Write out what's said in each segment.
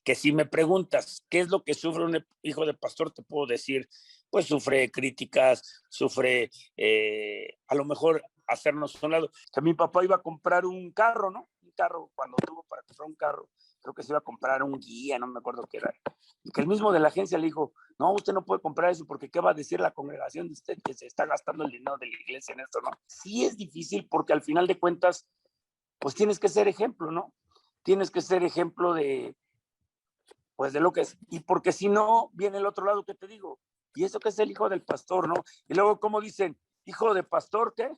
que si me preguntas qué es lo que sufre un hijo de pastor, te puedo decir, pues sufre críticas, sufre a lo mejor hacernos a un lado. Que mi papá iba a comprar un carro, ¿no? Un carro, cuando tuvo para comprar un carro, creo que se iba a comprar un guía, no me acuerdo qué era. Y que el mismo de la agencia le dijo, no, usted no puede comprar eso porque ¿qué va a decir la congregación de usted que se está gastando el dinero de la iglesia en esto, no? Sí es difícil porque al final de cuentas, pues tienes que ser ejemplo, ¿no? Tienes que ser ejemplo de, pues de lo que es. Y porque si no, viene el otro lado que te digo. ¿Y eso que es el hijo del pastor, no? Y luego, ¿cómo dicen? ¿Hijo de pastor qué?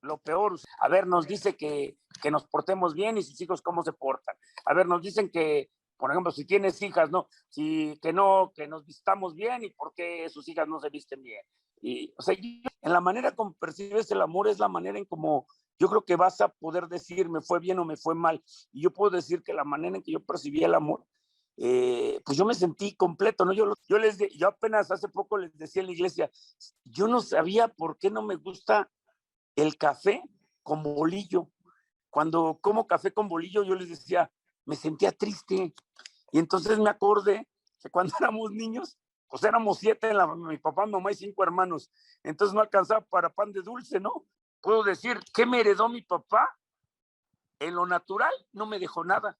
Lo peor. A ver, nos dice que nos portemos bien y sus hijos cómo se portan. A ver, nos dicen que, por ejemplo, si tienes hijas, no, si que no, que nos vistamos bien y por qué sus hijas no se visten bien. Y, o sea, en la manera como percibes el amor es la manera en como yo creo que vas a poder decir me fue bien o me fue mal. Y yo puedo decir que la manera en que yo percibí el amor, pues yo me sentí completo, ¿no? Yo apenas hace poco les decía en la iglesia, yo no sabía por qué no me gusta el café con bolillo. Cuando como café con bolillo, yo les decía, me sentía triste. Y entonces me acordé que cuando éramos niños, pues éramos 7, mi papá, mi mamá y 5 hermanos. Entonces no alcanzaba para pan de dulce, ¿no? Puedo decir, ¿qué me heredó mi papá? En lo natural no me dejó nada.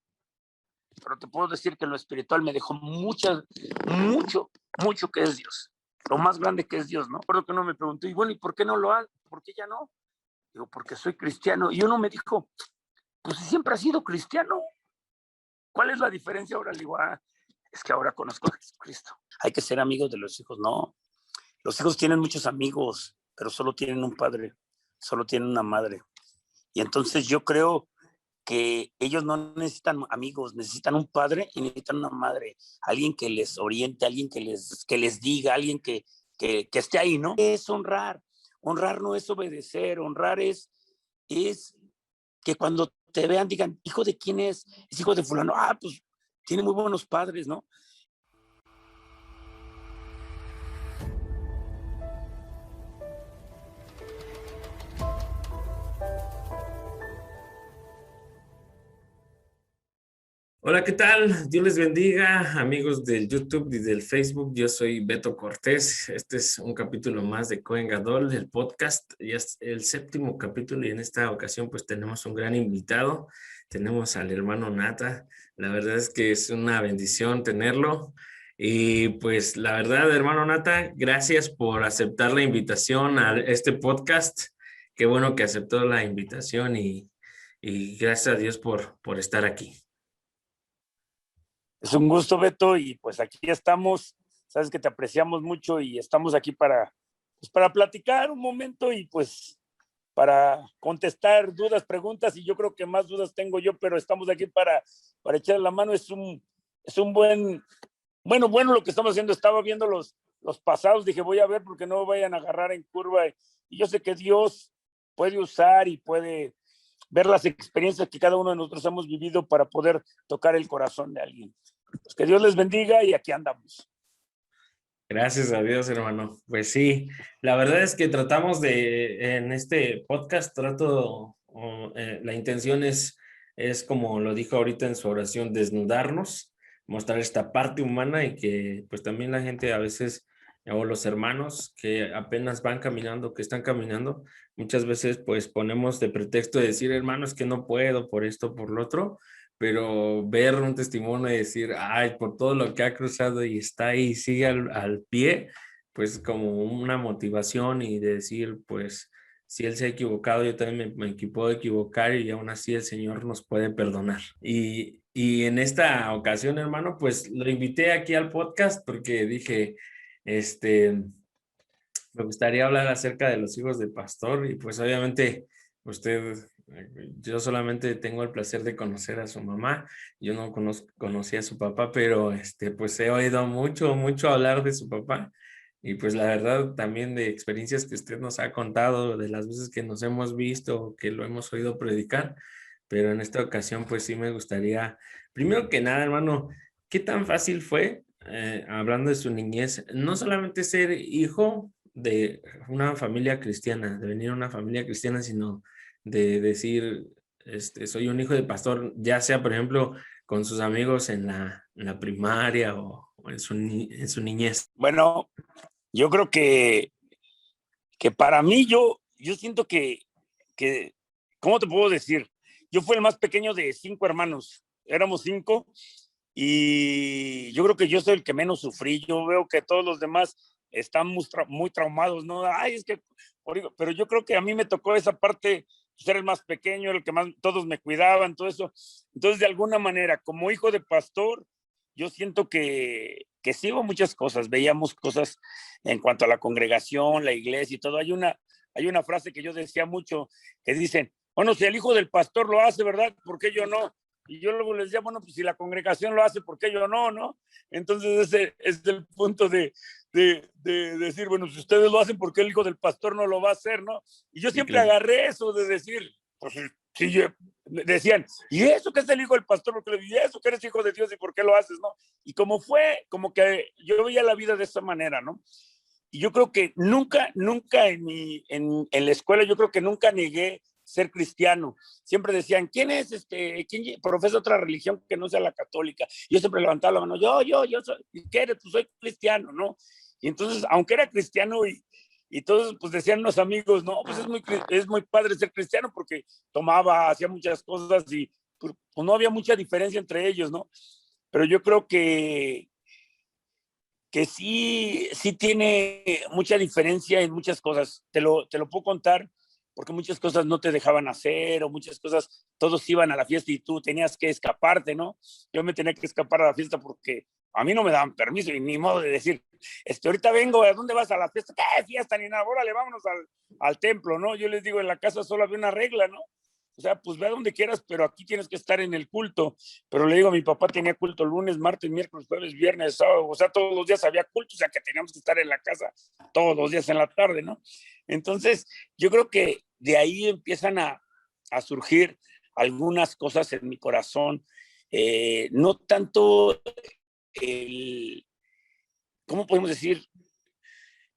Pero te puedo decir que en lo espiritual me dejó mucho, mucho que es Dios. Lo más grande que es Dios, ¿no? Recuerdo que uno me preguntó, y bueno, ¿y por qué no lo hago? ¿Por qué ya no? Digo, porque soy cristiano. Y uno me dijo, pues siempre has sido cristiano. ¿Cuál es la diferencia ahora? Le digo, es que ahora conozco a Jesucristo. Hay que ser amigos de los hijos. No, los hijos tienen muchos amigos, pero solo tienen un padre, solo tienen una madre. Y entonces yo creo que ellos no necesitan amigos, necesitan un padre y necesitan una madre, alguien que les oriente, alguien que les diga, alguien que esté ahí, ¿no? Es honrar. Honrar no es obedecer, honrar es que cuando te vean digan, ¿hijo de quién es? Es hijo de fulano. Pues tiene muy buenos padres, ¿no? Hola, ¿qué tal? Dios les bendiga, amigos del YouTube y del Facebook. Yo soy Beto Cortés. Este es un capítulo más de Cohen Gadol, el podcast. Ya es el 7º capítulo y en esta ocasión pues tenemos un gran invitado. Tenemos al hermano Nata. La verdad es que es una bendición tenerlo. Y pues la verdad, hermano Nata, gracias por aceptar la invitación a este podcast. Qué bueno que aceptó la invitación y gracias a Dios por estar aquí. Es un gusto, Beto, y pues aquí estamos. Sabes que te apreciamos mucho y estamos aquí para platicar un momento y pues para contestar dudas, preguntas, y yo creo que más dudas tengo yo, pero estamos aquí para echar la mano. Es un bueno lo que estamos haciendo. Estaba viendo los pasados, dije voy a ver porque no vayan a agarrar en curva, y yo sé que Dios puede usar y puede ver las experiencias que cada uno de nosotros hemos vivido para poder tocar el corazón de alguien. Pues que Dios les bendiga y aquí andamos. Gracias a Dios, hermano. Pues sí, la verdad es que en este podcast, la intención es como lo dijo ahorita en su oración, desnudarnos, mostrar esta parte humana y que pues también la gente a veces, o los hermanos que apenas van caminando, que están caminando, muchas veces pues ponemos de pretexto de decir, hermanos, que no puedo por esto, por lo otro, pero ver un testimonio y decir, ay, por todo lo que ha cruzado y está ahí, sigue al pie, pues como una motivación y de decir, pues, si él se ha equivocado, yo también me puedo equivocar y aún así el Señor nos puede perdonar. Y en esta ocasión, hermano, pues lo invité aquí al podcast porque dije, me gustaría hablar acerca de los hijos del pastor y pues obviamente usted, yo solamente tengo el placer de conocer a su mamá, yo no conocí a su papá, pero pues he oído mucho hablar de su papá y pues la verdad también de experiencias que usted nos ha contado, de las veces que nos hemos visto, que lo hemos oído predicar, pero en esta ocasión pues sí me gustaría, primero que nada, hermano, ¿qué tan fácil fue, hablando de su niñez, no solamente ser hijo de una familia cristiana, de venir a una familia cristiana, sino de decir, soy un hijo de pastor, ya sea, por ejemplo, con sus amigos en la primaria o en su niñez? Bueno, yo creo que para mí yo siento que, ¿cómo te puedo decir? Yo fui el más pequeño de 5 hermanos, éramos 5 y yo creo que yo soy el que menos sufrí. Yo veo que todos los demás están muy traumados, ¿no? Ay, es que, pero yo creo que a mí me tocó esa parte, ser el más pequeño, el que más, todos me cuidaban, todo eso. Entonces, de alguna manera, como hijo de pastor, yo siento que sí hubo muchas cosas, veíamos cosas en cuanto a la congregación, la iglesia y todo. Hay una frase que yo decía mucho, que dicen, bueno, si el hijo del pastor lo hace, ¿verdad? ¿Por qué yo no? Y yo luego les decía, bueno, pues si la congregación lo hace, ¿por qué yo no? ¿No? Entonces ese es el punto de decir, bueno, si ustedes lo hacen, ¿por qué el hijo del pastor no lo va a hacer? ¿No? Y yo Sí, siempre claro. agarré eso de decir, pues si yo, decían, ¿y eso que es el hijo del pastor? Porque ¿y eso que eres hijo de Dios y por qué lo haces? ¿No? Y como que yo veía la vida de esa manera, ¿no? Y yo creo que nunca en la escuela, yo creo que nunca negué ser cristiano. Siempre decían, ¿quién es quién profesa otra religión que no sea la católica? Yo siempre levantaba la mano, yo soy, ¿qué eres? Pues soy cristiano, ¿no? Y entonces, aunque era cristiano y todos pues decían los amigos, no, pues es muy padre ser cristiano porque tomaba, hacía muchas cosas y pues no había mucha diferencia entre ellos, ¿no? Pero yo creo que sí tiene mucha diferencia en muchas cosas. Te lo puedo contar porque muchas cosas no te dejaban hacer o muchas cosas, todos iban a la fiesta y tú tenías que escaparte, ¿no? Yo me tenía que escapar a la fiesta porque a mí no me daban permiso y ni modo de decir, ahorita vengo, ¿a dónde vas a la fiesta? ¿Qué fiesta? Ni nada, órale, vámonos al templo, ¿no? Yo les digo, en la casa solo había una regla, ¿no? O sea, pues ve a donde quieras, pero aquí tienes que estar en el culto. Pero le digo, a mi papá tenía culto lunes, martes, miércoles, jueves, viernes, sábado, o sea, todos los días había culto, o sea, que teníamos que estar en la casa todos los días en la tarde, ¿no? Entonces, yo creo que de ahí empiezan a surgir algunas cosas en mi corazón, no tanto el, ¿cómo podemos decir?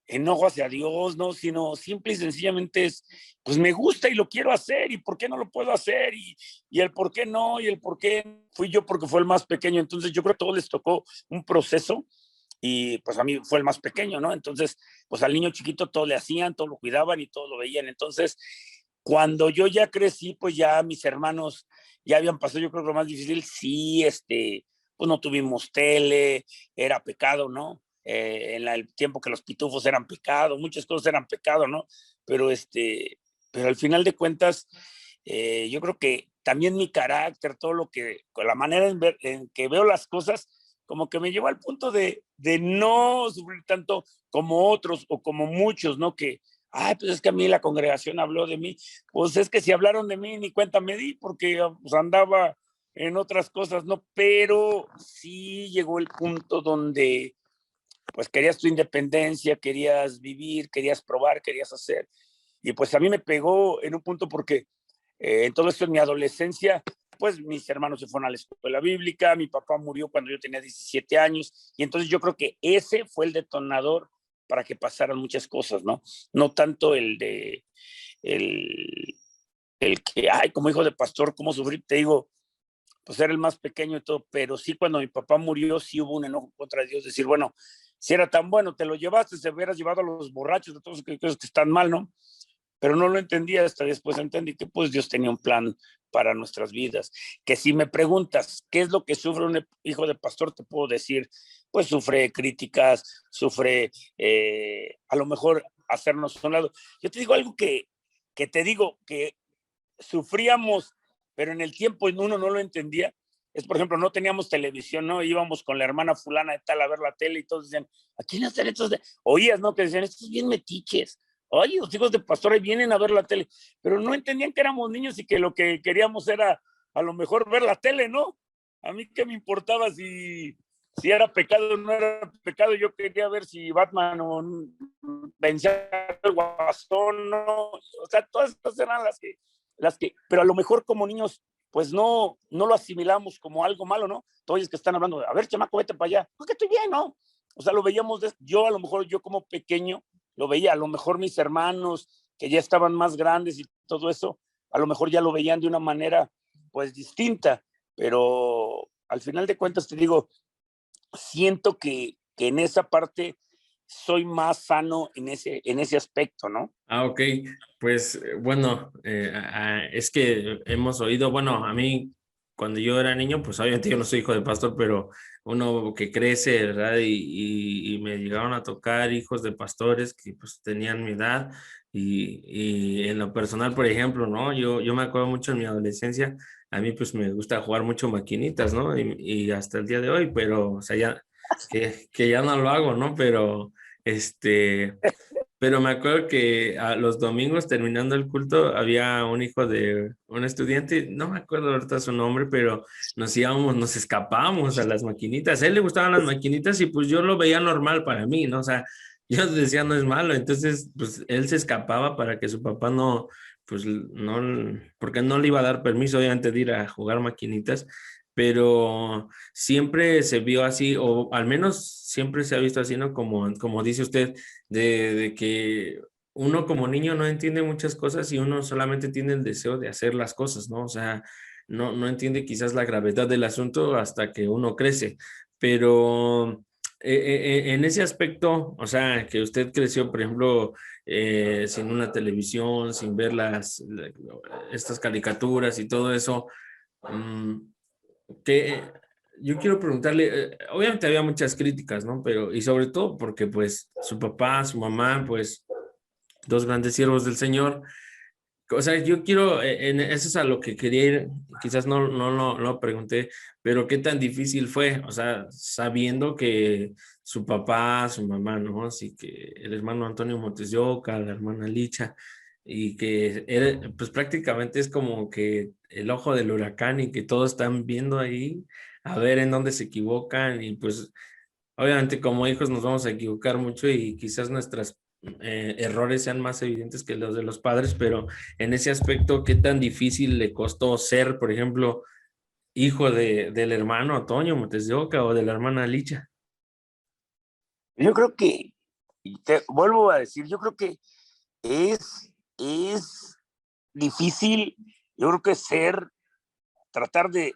Enojo hacia Dios, ¿no? Sino simple y sencillamente es, pues me gusta y lo quiero hacer, y por qué no lo puedo hacer, y el por qué no, y el por qué fui yo porque fue el más pequeño. Entonces yo creo que a todos les tocó un proceso, y pues a mí fue el más pequeño, ¿no? Entonces, pues al niño chiquito todo le hacían, todo lo cuidaban y todo lo veían. Entonces, cuando yo ya crecí, pues ya mis hermanos ya habían pasado, yo creo que lo más difícil, sí, pues no tuvimos tele, era pecado, ¿no? En el tiempo que los pitufos eran pecado, muchas cosas eran pecado, ¿no? Pero, pero al final de cuentas, yo creo que también mi carácter, todo lo que, con la manera en que veo las cosas, como que me llevó al punto de no sufrir tanto como otros o como muchos, ¿no? Que, ay, pues es que a mí la congregación habló de mí. Pues es que si hablaron de mí, ni cuenta me di, porque pues, andaba en otras cosas, ¿no? Pero sí llegó el punto donde pues querías tu independencia, querías vivir, querías probar, querías hacer. Y pues a mí me pegó en un punto porque en todo esto en mi adolescencia, pues mis hermanos se fueron a la escuela bíblica, mi papá murió cuando yo tenía 17 años, y entonces yo creo que ese fue el detonador para que pasaran muchas cosas, ¿no? No tanto el, el que, ay, como hijo de pastor, cómo sufrí, te digo, pues era el más pequeño y todo, pero sí cuando mi papá murió, sí hubo un enojo contra Dios, decir, bueno, si era tan bueno, te lo llevaste, se hubieras llevado a los borrachos, a todos que están mal, ¿no? Pero no lo entendía, hasta después entendí que pues Dios tenía un plan para nuestras vidas. Que si me preguntas qué es lo que sufre un hijo de pastor, te puedo decir, pues sufre críticas, sufre a lo mejor hacernos a un lado. Yo te digo algo que te digo que sufríamos, pero en el tiempo uno no lo entendía. Es, por ejemplo, no teníamos televisión, ¿no? Íbamos con la hermana fulana de tal a ver la tele y todos decían, ¿a quién hacen estos? Oías, ¿no? Que decían, estos bien metiches. Oye, los hijos de pastor ahí vienen a ver la tele, pero no entendían que éramos niños y que lo que queríamos era a lo mejor ver la tele, ¿no? A mí qué me importaba si era pecado o no era pecado, yo quería ver si Batman vencía al Guasón, ¿no? O sea, todas estas eran pero a lo mejor como niños, pues no lo asimilamos como algo malo, ¿no? Todos que están hablando, a ver, chamaco, vete para allá, porque estoy bien, ¿no? O sea, lo veíamos, yo a lo mejor, yo como pequeño, lo veía, a lo mejor mis hermanos, que ya estaban más grandes y todo eso, a lo mejor ya lo veían de una manera, pues, distinta, pero al final de cuentas te digo, siento que en esa parte soy más sano en ese aspecto, ¿no? Ok, pues bueno, es que hemos oído, bueno, a mí cuando yo era niño, pues obviamente yo no soy hijo de pastor, pero uno que crece, ¿verdad? Y me llegaron a tocar hijos de pastores que pues tenían mi edad y en lo personal, por ejemplo, ¿no? Yo me acuerdo mucho en mi adolescencia, a mí pues me gusta jugar mucho maquinitas, ¿no? Y hasta el día de hoy, pero, o sea, ya, que ya no lo hago, ¿no? Pero, este... Pero me acuerdo que a los domingos terminando el culto había un hijo de un estudiante, no me acuerdo ahorita su nombre, pero nos íbamos, nos escapábamos a las maquinitas. A él le gustaban las maquinitas y pues yo lo veía normal para mí, ¿no? O sea, yo decía no es malo, entonces pues él se escapaba para que su papá no, pues no, porque no le iba a dar permiso obviamente de ir a jugar maquinitas, pero siempre se vio así, o al menos siempre se ha visto así, ¿no? Como dice usted de que uno como niño no entiende muchas cosas y uno solamente tiene el deseo de hacer las cosas, ¿no? O sea, no entiende quizás la gravedad del asunto hasta que uno crece, pero en ese aspecto, o sea, que usted creció, por ejemplo, sin una televisión, sin ver estas caricaturas y todo eso, mm, que yo quiero preguntarle, obviamente había muchas críticas, ¿no? Pero, y sobre todo porque pues su papá, su mamá, pues dos grandes siervos del Señor. O sea, yo quiero, eso es a lo que quería ir, quizás no lo pregunté, pero qué tan difícil fue, o sea, sabiendo que su papá, su mamá, ¿no? Así que el hermano Antonio Montes de Oca, la hermana Licha, y que pues prácticamente es como que el ojo del huracán y que todos están viendo ahí a ver en dónde se equivocan y pues obviamente como hijos nos vamos a equivocar mucho y quizás nuestros errores sean más evidentes que los de los padres, pero en ese aspecto, ¿qué tan difícil le costó ser, por ejemplo, hijo del hermano Antonio Montes de Oca o de la hermana Licha? Yo creo que, y te vuelvo a decir, yo creo que es difícil, yo creo que tratar de,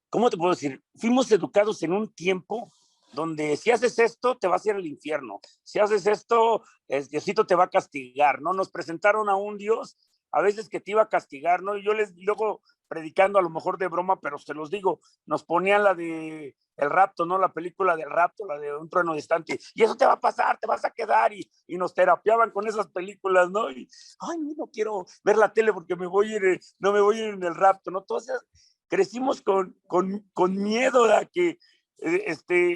¿cómo te puedo decir? Fuimos educados en un tiempo donde si haces esto, te vas a ir al infierno. Si haces esto, Diosito te va a castigar, ¿no? Nos presentaron a un Dios a veces que te iba a castigar, ¿no? Y yo les, luego predicando a lo mejor de broma, pero se los digo, nos ponían la de El Rapto, ¿no? La película del Rapto, la de Un Trueno Distante. Y eso te va a pasar, te vas a quedar. Y nos terapiaban con esas películas, ¿no? Y, ay, no quiero ver la tele porque me voy a ir, no me voy a ir en el Rapto, ¿no? Entonces, crecimos con miedo a que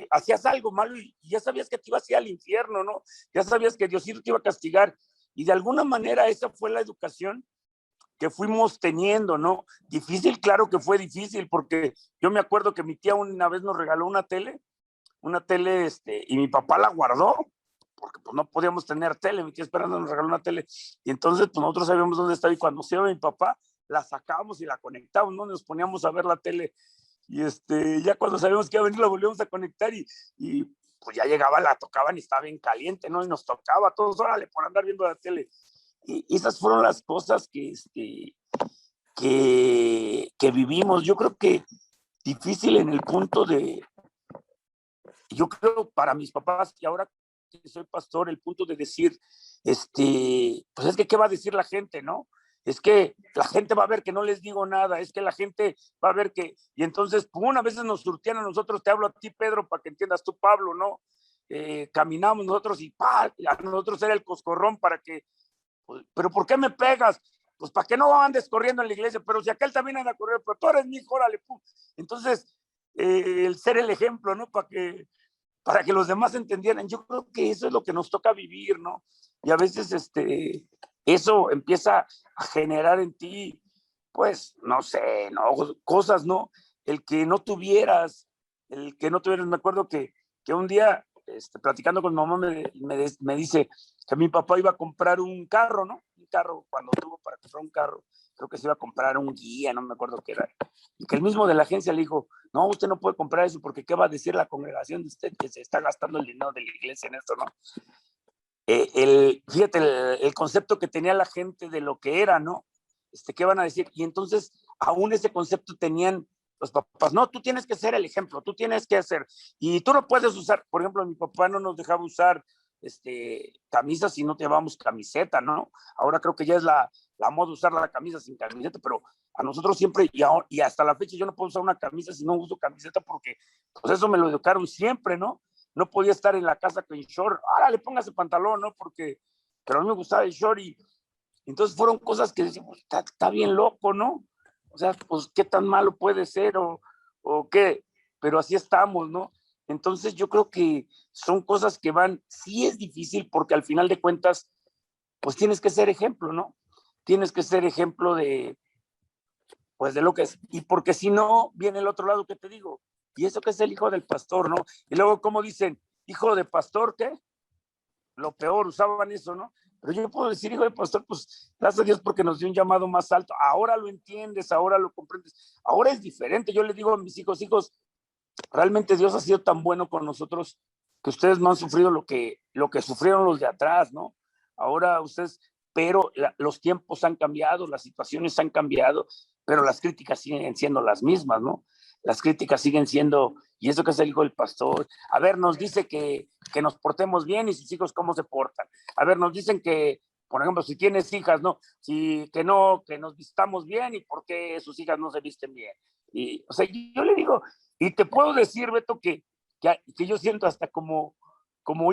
hacías algo malo y ya sabías que te ibas a ir al infierno, ¿no? Ya sabías que Diosito te iba a castigar. Y de alguna manera esa fue la educación que fuimos teniendo, ¿no? Difícil, claro que fue difícil, porque yo me acuerdo que mi tía una vez nos regaló una tele, y mi papá la guardó, porque pues no podíamos tener tele, mi tía esperando nos regaló una tele, y entonces pues nosotros sabíamos dónde estaba, y cuando se iba mi papá, la sacábamos y la conectábamos, ¿no? Nos poníamos a ver la tele, y ya cuando sabíamos que iba a venir la volvíamos a conectar, y pues ya llegaba, la tocaban y estaba bien caliente, ¿no? Y nos tocaba a todos, órale, por andar viendo la tele. Y esas fueron las cosas que vivimos. Yo creo que difícil en el punto de, yo creo para mis papás, y ahora que soy pastor, el punto de decir, pues es que, ¿qué va a decir la gente, no? Es que la gente va a ver que no les digo nada, es que la gente va a ver que, y entonces, pues, una vez nos surtían a nosotros, te hablo a ti, Pedro, para que entiendas tú, Pablo, ¿no? Caminamos nosotros y ¡pah! A nosotros era el coscorrón para que, pues, pero ¿por qué me pegas? Pues para que no andes corriendo en la iglesia, pero si aquel también anda a correr, pero tú eres mi hijo, órale, pum. Entonces, el ser el ejemplo, ¿no? Para que los demás entendieran. Yo creo que eso es lo que nos toca vivir, ¿no? Y a veces eso empieza a generar en ti, pues, no sé, ¿no? Cosas, ¿no? El que no tuvieras, me acuerdo que un día, platicando con mi mamá, me dice que mi papá iba a comprar un carro, ¿no? Un carro, cuando tuvo para comprar un carro, creo que se iba a comprar un guía, no me acuerdo qué era. Y que el mismo de la agencia le dijo, no, usted no puede comprar eso porque ¿qué va a decir la congregación de usted que se está gastando el dinero de la iglesia en esto, no? Fíjate, el concepto que tenía la gente de lo que era, ¿no? ¿Qué van a decir? Y entonces, aún ese concepto tenían los papás, no, tú tienes que ser el ejemplo, tú tienes que hacer, y tú no puedes usar, por ejemplo, mi papá no nos dejaba usar camisas si no llevamos camiseta, ¿no? Ahora creo que ya es la moda usar la camisa sin camiseta, pero a nosotros siempre, y hasta la fecha yo no puedo usar una camisa si no uso camiseta porque pues eso me lo educaron siempre, ¿no? No podía estar en la casa con short, ahora le pongas el pantalón, ¿no? Pero a mí me gustaba el short y entonces fueron cosas que decíamos, está bien loco, ¿no? O sea, pues qué tan malo puede ser o qué, pero así estamos, ¿no? Entonces yo creo que son cosas que van, sí es difícil porque al final de cuentas, pues tienes que ser ejemplo, ¿no? Tienes que ser ejemplo pues de lo que es, y porque si no, viene el otro lado que te digo, y eso que es el hijo del pastor, ¿no? Y luego, ¿cómo dicen? Hijo de pastor, ¿qué? Lo peor, usaban eso, ¿no? Pero yo puedo decir, hijo de pastor, pues gracias a Dios porque nos dio un llamado más alto. Ahora lo entiendes, ahora lo comprendes. Ahora es diferente. Yo le digo a mis hijos, realmente Dios ha sido tan bueno con nosotros que ustedes no han sufrido lo que sufrieron los de atrás, ¿no? Ahora ustedes, pero los tiempos han cambiado, las situaciones han cambiado, pero las críticas siguen siendo las mismas, ¿no? Las críticas siguen siendo, y eso que es el hijo del pastor, a ver, nos dice que nos portemos bien y sus hijos cómo se portan. A ver, nos dicen que, por ejemplo, si tienes hijas, ¿no? Que nos vistamos bien y por qué sus hijas no se visten bien. Y, o sea, yo le digo, y te puedo decir, Beto, que yo siento hasta como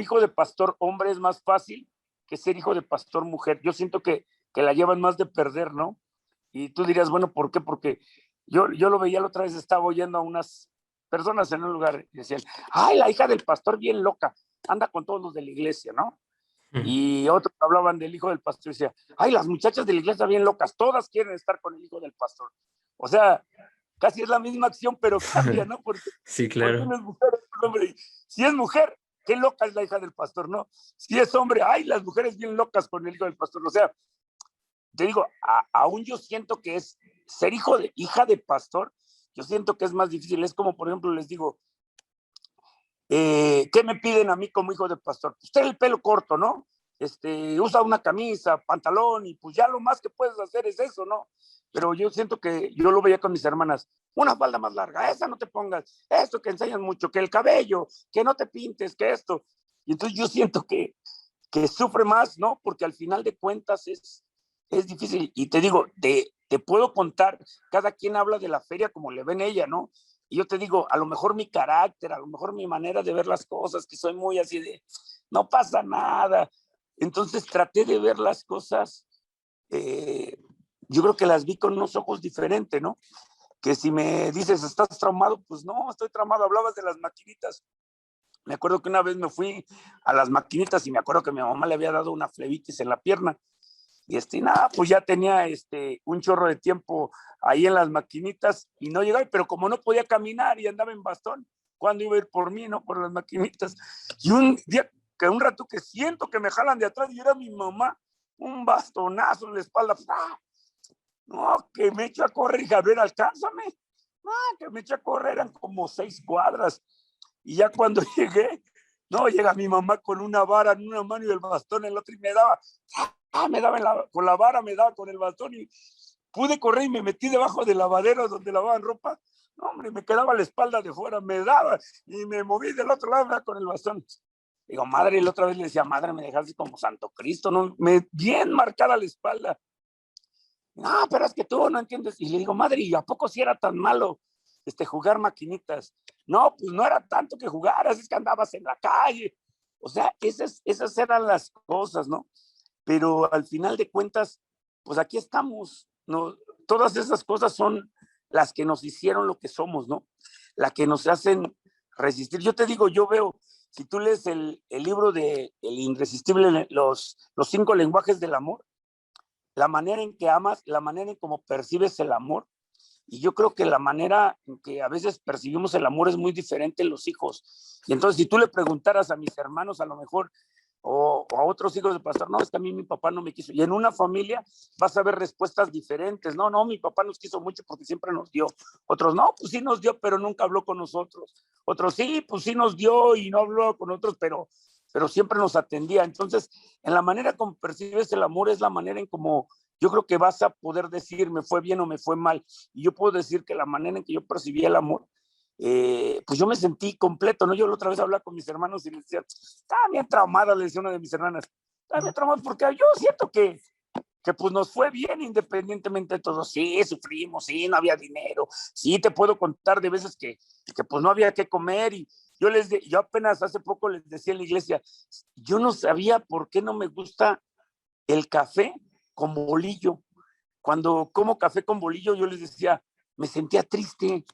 hijo de pastor hombre es más fácil que ser hijo de pastor mujer. Yo siento que la llevan más de perder, ¿no? Y tú dirías, bueno, ¿por qué? Porque yo lo veía la otra vez, estaba oyendo a unas personas en un lugar y decían, ay, la hija del pastor bien loca, anda con todos los de la iglesia, ¿no? Y otros hablaban del hijo del pastor y decían, ay, las muchachas de la iglesia bien locas, todas quieren estar con el hijo del pastor. O sea, casi es la misma acción, pero cambia, ¿no? Sí, Porque claro. no es mujer, es hombre. Si es mujer, qué loca es la hija del pastor, ¿no? Si es hombre, ay, las mujeres bien locas con el hijo del pastor. O sea, te digo, aún yo siento que es ser hija de pastor, yo siento que es más difícil. Es como, por ejemplo, les digo, ¿qué me piden a mí como hijo de pastor? Pues ten el pelo corto, ¿no? Usa una camisa, pantalón, y pues ya lo más que puedes hacer es eso, ¿no? Pero yo siento que yo lo veía con mis hermanas, una falda más larga, esa no te pongas, esto que enseñas mucho, que el cabello, que no te pintes, que esto. Y entonces yo siento que sufre más, ¿no? Porque al final de cuentas es difícil. Y te digo, te puedo contar, cada quien habla de la feria como le ven ella, ¿no? Y yo te digo, a lo mejor mi carácter, a lo mejor mi manera de ver las cosas, que soy muy así de, no pasa nada. Entonces traté de ver las cosas, yo creo que las vi con unos ojos diferentes, ¿no? Que si me dices, ¿estás traumado? Pues no, estoy traumado. Hablabas de las maquinitas. Me acuerdo que una vez me fui a las maquinitas y me acuerdo que mi mamá le había dado una flebitis en la pierna. Y nada, pues ya tenía un chorro de tiempo ahí en las maquinitas y no llegaba, pero como no podía caminar y andaba en bastón, ¿cuándo iba a ir por mí, no? Por las maquinitas. Y un día, un rato que siento que me jalan de atrás y era mi mamá, un bastonazo en la espalda. ¡Ah! No, que me echo a correr y Javier, alcánzame. Que me eché a correr, eran como 6 cuadras. Y ya cuando llegué, no, llega mi mamá con una vara en una mano y el bastón en la otra y me daba con la vara, me daba con el bastón y pude correr y me metí debajo del lavadero donde lavaban ropa. No, hombre, me quedaba la espalda de fuera, me daba y me moví del otro lado con el bastón. Digo, madre, y la otra vez le decía, madre, me dejaste como Santo Cristo, ¿no? Bien marcada la espalda. No, pero es que tú no entiendes. Y le digo, madre, ¿y a poco si era tan malo jugar maquinitas? No, pues no era tanto que jugaras, es que andabas en la calle. O sea, esas eran las cosas, ¿no? Pero al final de cuentas, pues aquí estamos, ¿no? Todas esas cosas son las que nos hicieron lo que somos, ¿no? Las que nos hacen resistir. Yo te digo, yo veo, si tú lees el libro de El Irresistible, los 5 lenguajes del amor, la manera en que amas, la manera en cómo percibes el amor. Y yo creo que la manera en que a veces percibimos el amor es muy diferente en los hijos. Y entonces, si tú le preguntaras a mis hermanos, a lo mejor, o a otros hijos de pastor, no, es que a mí mi papá no me quiso. Y en una familia vas a ver respuestas diferentes. No, no, mi papá nos quiso mucho porque siempre nos dio. Otros, no, pues sí nos dio, pero nunca habló con nosotros. Otros, sí, pues sí nos dio y no habló con otros, pero siempre nos atendía. Entonces, en la manera como percibes el amor es la manera en cómo yo creo que vas a poder decir me fue bien o me fue mal. Y yo puedo decir que la manera en que yo percibí el amor, pues yo me sentí completo, ¿no? Yo la otra vez hablaba con mis hermanos y les decía, estaba bien traumada, le decía una de mis hermanas, estaba bien traumada porque yo siento que pues nos fue bien independientemente de todo. Sí, sufrimos, sí, no había dinero, sí, te puedo contar de veces que pues no había que comer y yo apenas hace poco les decía en la iglesia, yo no sabía por qué no me gusta el café con bolillo. Cuando como café con bolillo, yo les decía, me sentía triste.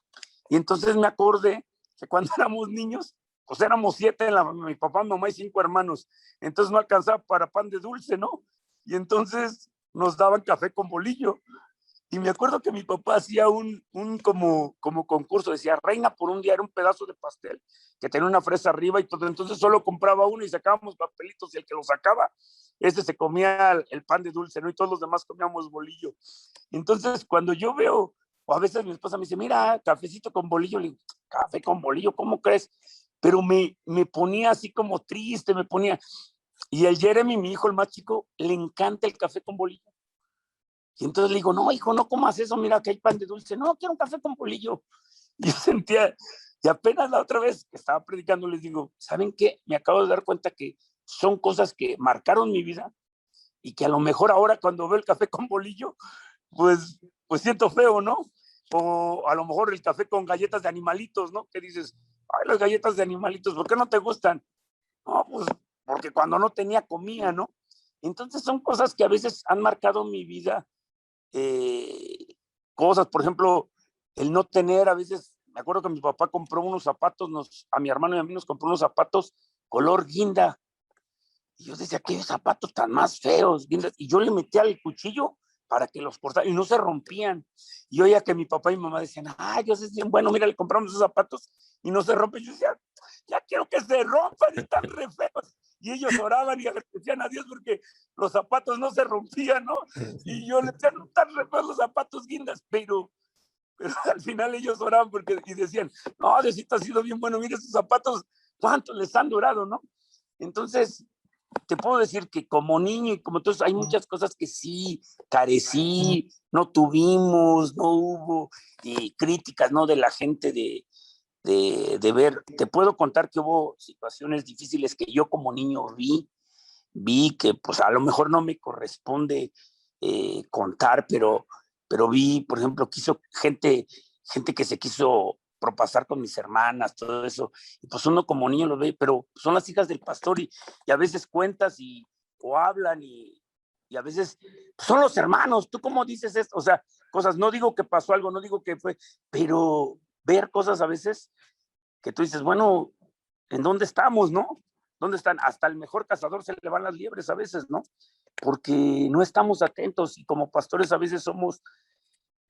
Y entonces me acordé que cuando éramos niños, pues éramos 7, mi papá, mi mamá y 5 hermanos. Entonces no alcanzaba para pan de dulce, ¿no? Y entonces nos daban café con bolillo. Y me acuerdo que mi papá hacía un como concurso, decía, reina por un día, era un pedazo de pastel que tenía una fresa arriba y todo. Entonces solo compraba uno y sacábamos papelitos y el que lo sacaba, ese se comía el pan de dulce, ¿no? Y todos los demás comíamos bolillo. Entonces cuando yo veo, o a veces mi esposa me dice, mira, cafecito con bolillo, le digo, café con bolillo, ¿cómo crees? Pero me ponía así como triste, me ponía. Y el Jeremy, mi hijo, el más chico, le encanta el café con bolillo. Y entonces le digo, no, hijo, no comas eso, mira que hay pan de dulce. No, quiero un café con bolillo. Y yo sentía, y apenas la otra vez que estaba predicando, les digo, ¿saben qué? Me acabo de dar cuenta que son cosas que marcaron mi vida y que a lo mejor ahora cuando veo el café con bolillo, pues siento feo, ¿no? O a lo mejor el café con galletas de animalitos, ¿no? Que dices, ay, las galletas de animalitos, ¿por qué no te gustan? No, pues porque cuando no tenía comía, ¿no? Entonces son cosas que a veces han marcado mi vida, cosas, por ejemplo, el no tener, a veces, me acuerdo que mi papá compró unos zapatos, a mi hermano y a mí nos compró unos zapatos color guinda, y yo decía, qué zapatos tan más feos, guindas, y yo le metía el cuchillo para que los cortara, y no se rompían, y oía que mi papá y mi mamá decían, ay, Dios es bien bueno, mira, le compramos esos zapatos, y no se rompen, yo decía, ya quiero que se rompan, están re feos, y ellos oraban y agradecían a Dios porque los zapatos no se rompían, ¿no? Y yo le decía, no están re feos los zapatos guindas, pero al final ellos oraban porque, y decían, no, Diosito ha sido bien bueno, mira esos zapatos, cuántos les han durado, ¿no? Entonces, te puedo decir que como niño y como todos, hay muchas cosas que sí carecí, no tuvimos, no hubo, y críticas, ¿no? De la gente de ver. Te puedo contar que hubo situaciones difíciles que yo como niño vi que pues a lo mejor no me corresponde contar, pero vi, por ejemplo, gente que se quiso propasar con mis hermanas, todo eso, y pues uno como niño lo ve, pero son las hijas del pastor y a veces cuentas o hablan y a veces pues son los hermanos, ¿tú cómo dices esto? O sea, cosas, no digo que pasó algo, no digo que fue, pero ver cosas a veces que tú dices, bueno, ¿en dónde estamos, no? ¿Dónde están? Hasta el mejor cazador se le van las liebres a veces, ¿no? Porque no estamos atentos y como pastores a veces somos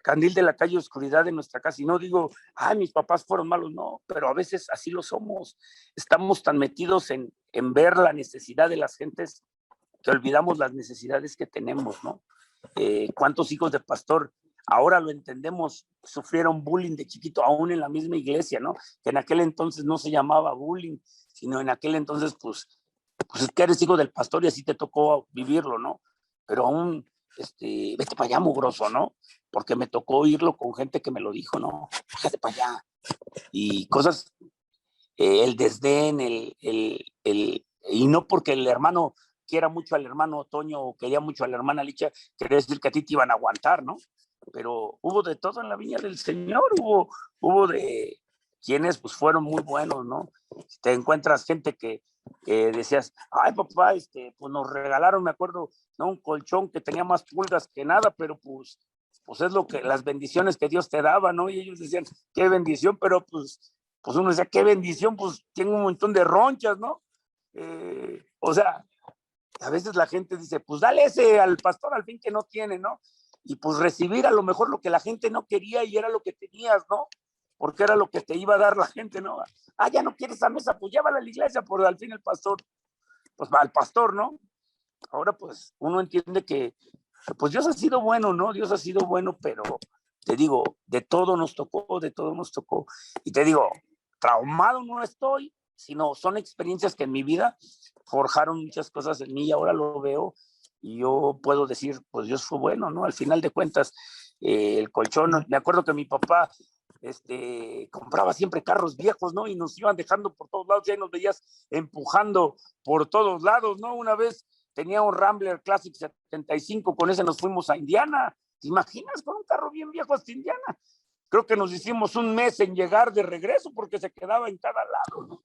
candil de la calle, oscuridad de nuestra casa. Y no digo, ay, mis papás fueron malos, no, pero a veces así lo somos. Estamos tan metidos en ver la necesidad de las gentes que olvidamos las necesidades que tenemos, ¿no? ¿Cuántos hijos de pastor ahora lo entendemos, sufrieron bullying de chiquito, aún en la misma iglesia, ¿no? Que en aquel entonces no se llamaba bullying, sino en aquel entonces, pues es que eres hijo del pastor y así te tocó vivirlo, ¿no? Pero aún, vete para allá, mugroso, ¿no? Porque me tocó oírlo con gente que me lo dijo, ¿no? Vete para allá. Y cosas, el desdén, y no porque el hermano quiera mucho al hermano Toño o quería mucho a la hermana Licha, quería decir que a ti te iban a aguantar, ¿no? Pero hubo de todo en la viña del Señor, hubo de quienes pues fueron muy buenos, ¿no? Te encuentras gente que decías, ay papá, pues nos regalaron, me acuerdo, ¿no? Un colchón que tenía más pulgas que nada, pero pues es las bendiciones que Dios te daba, ¿no? Y ellos decían, qué bendición, pero pues uno decía, qué bendición, pues tengo un montón de ronchas, ¿no? O sea, a veces la gente dice, pues dale ese al pastor al fin que no tiene, ¿no? Y pues recibir a lo mejor lo que la gente no quería y era lo que tenías, ¿no? Porque era lo que te iba a dar la gente, ¿no? Ah, ya no quieres esa mesa, pues llévala a la iglesia, por al fin el pastor, pues va al pastor, ¿no? Ahora pues uno entiende que pues Dios ha sido bueno, ¿no? Dios ha sido bueno, pero te digo, de todo nos tocó, de todo nos tocó. Y te digo, traumado no estoy, sino son experiencias que en mi vida forjaron muchas cosas en mí y ahora lo veo y yo puedo decir, pues Dios fue bueno, ¿no? Al final de cuentas, el colchón, me acuerdo que mi papá compraba siempre carros viejos, ¿no? Y nos iban dejando por todos lados, ya nos veías empujando por todos lados, ¿no? Una vez tenía un Rambler Classic 75, con ese nos fuimos a Indiana. ¿Te imaginas con un carro bien viejo hasta Indiana? Creo que nos hicimos un mes en llegar de regreso porque se quedaba en cada lado, ¿no?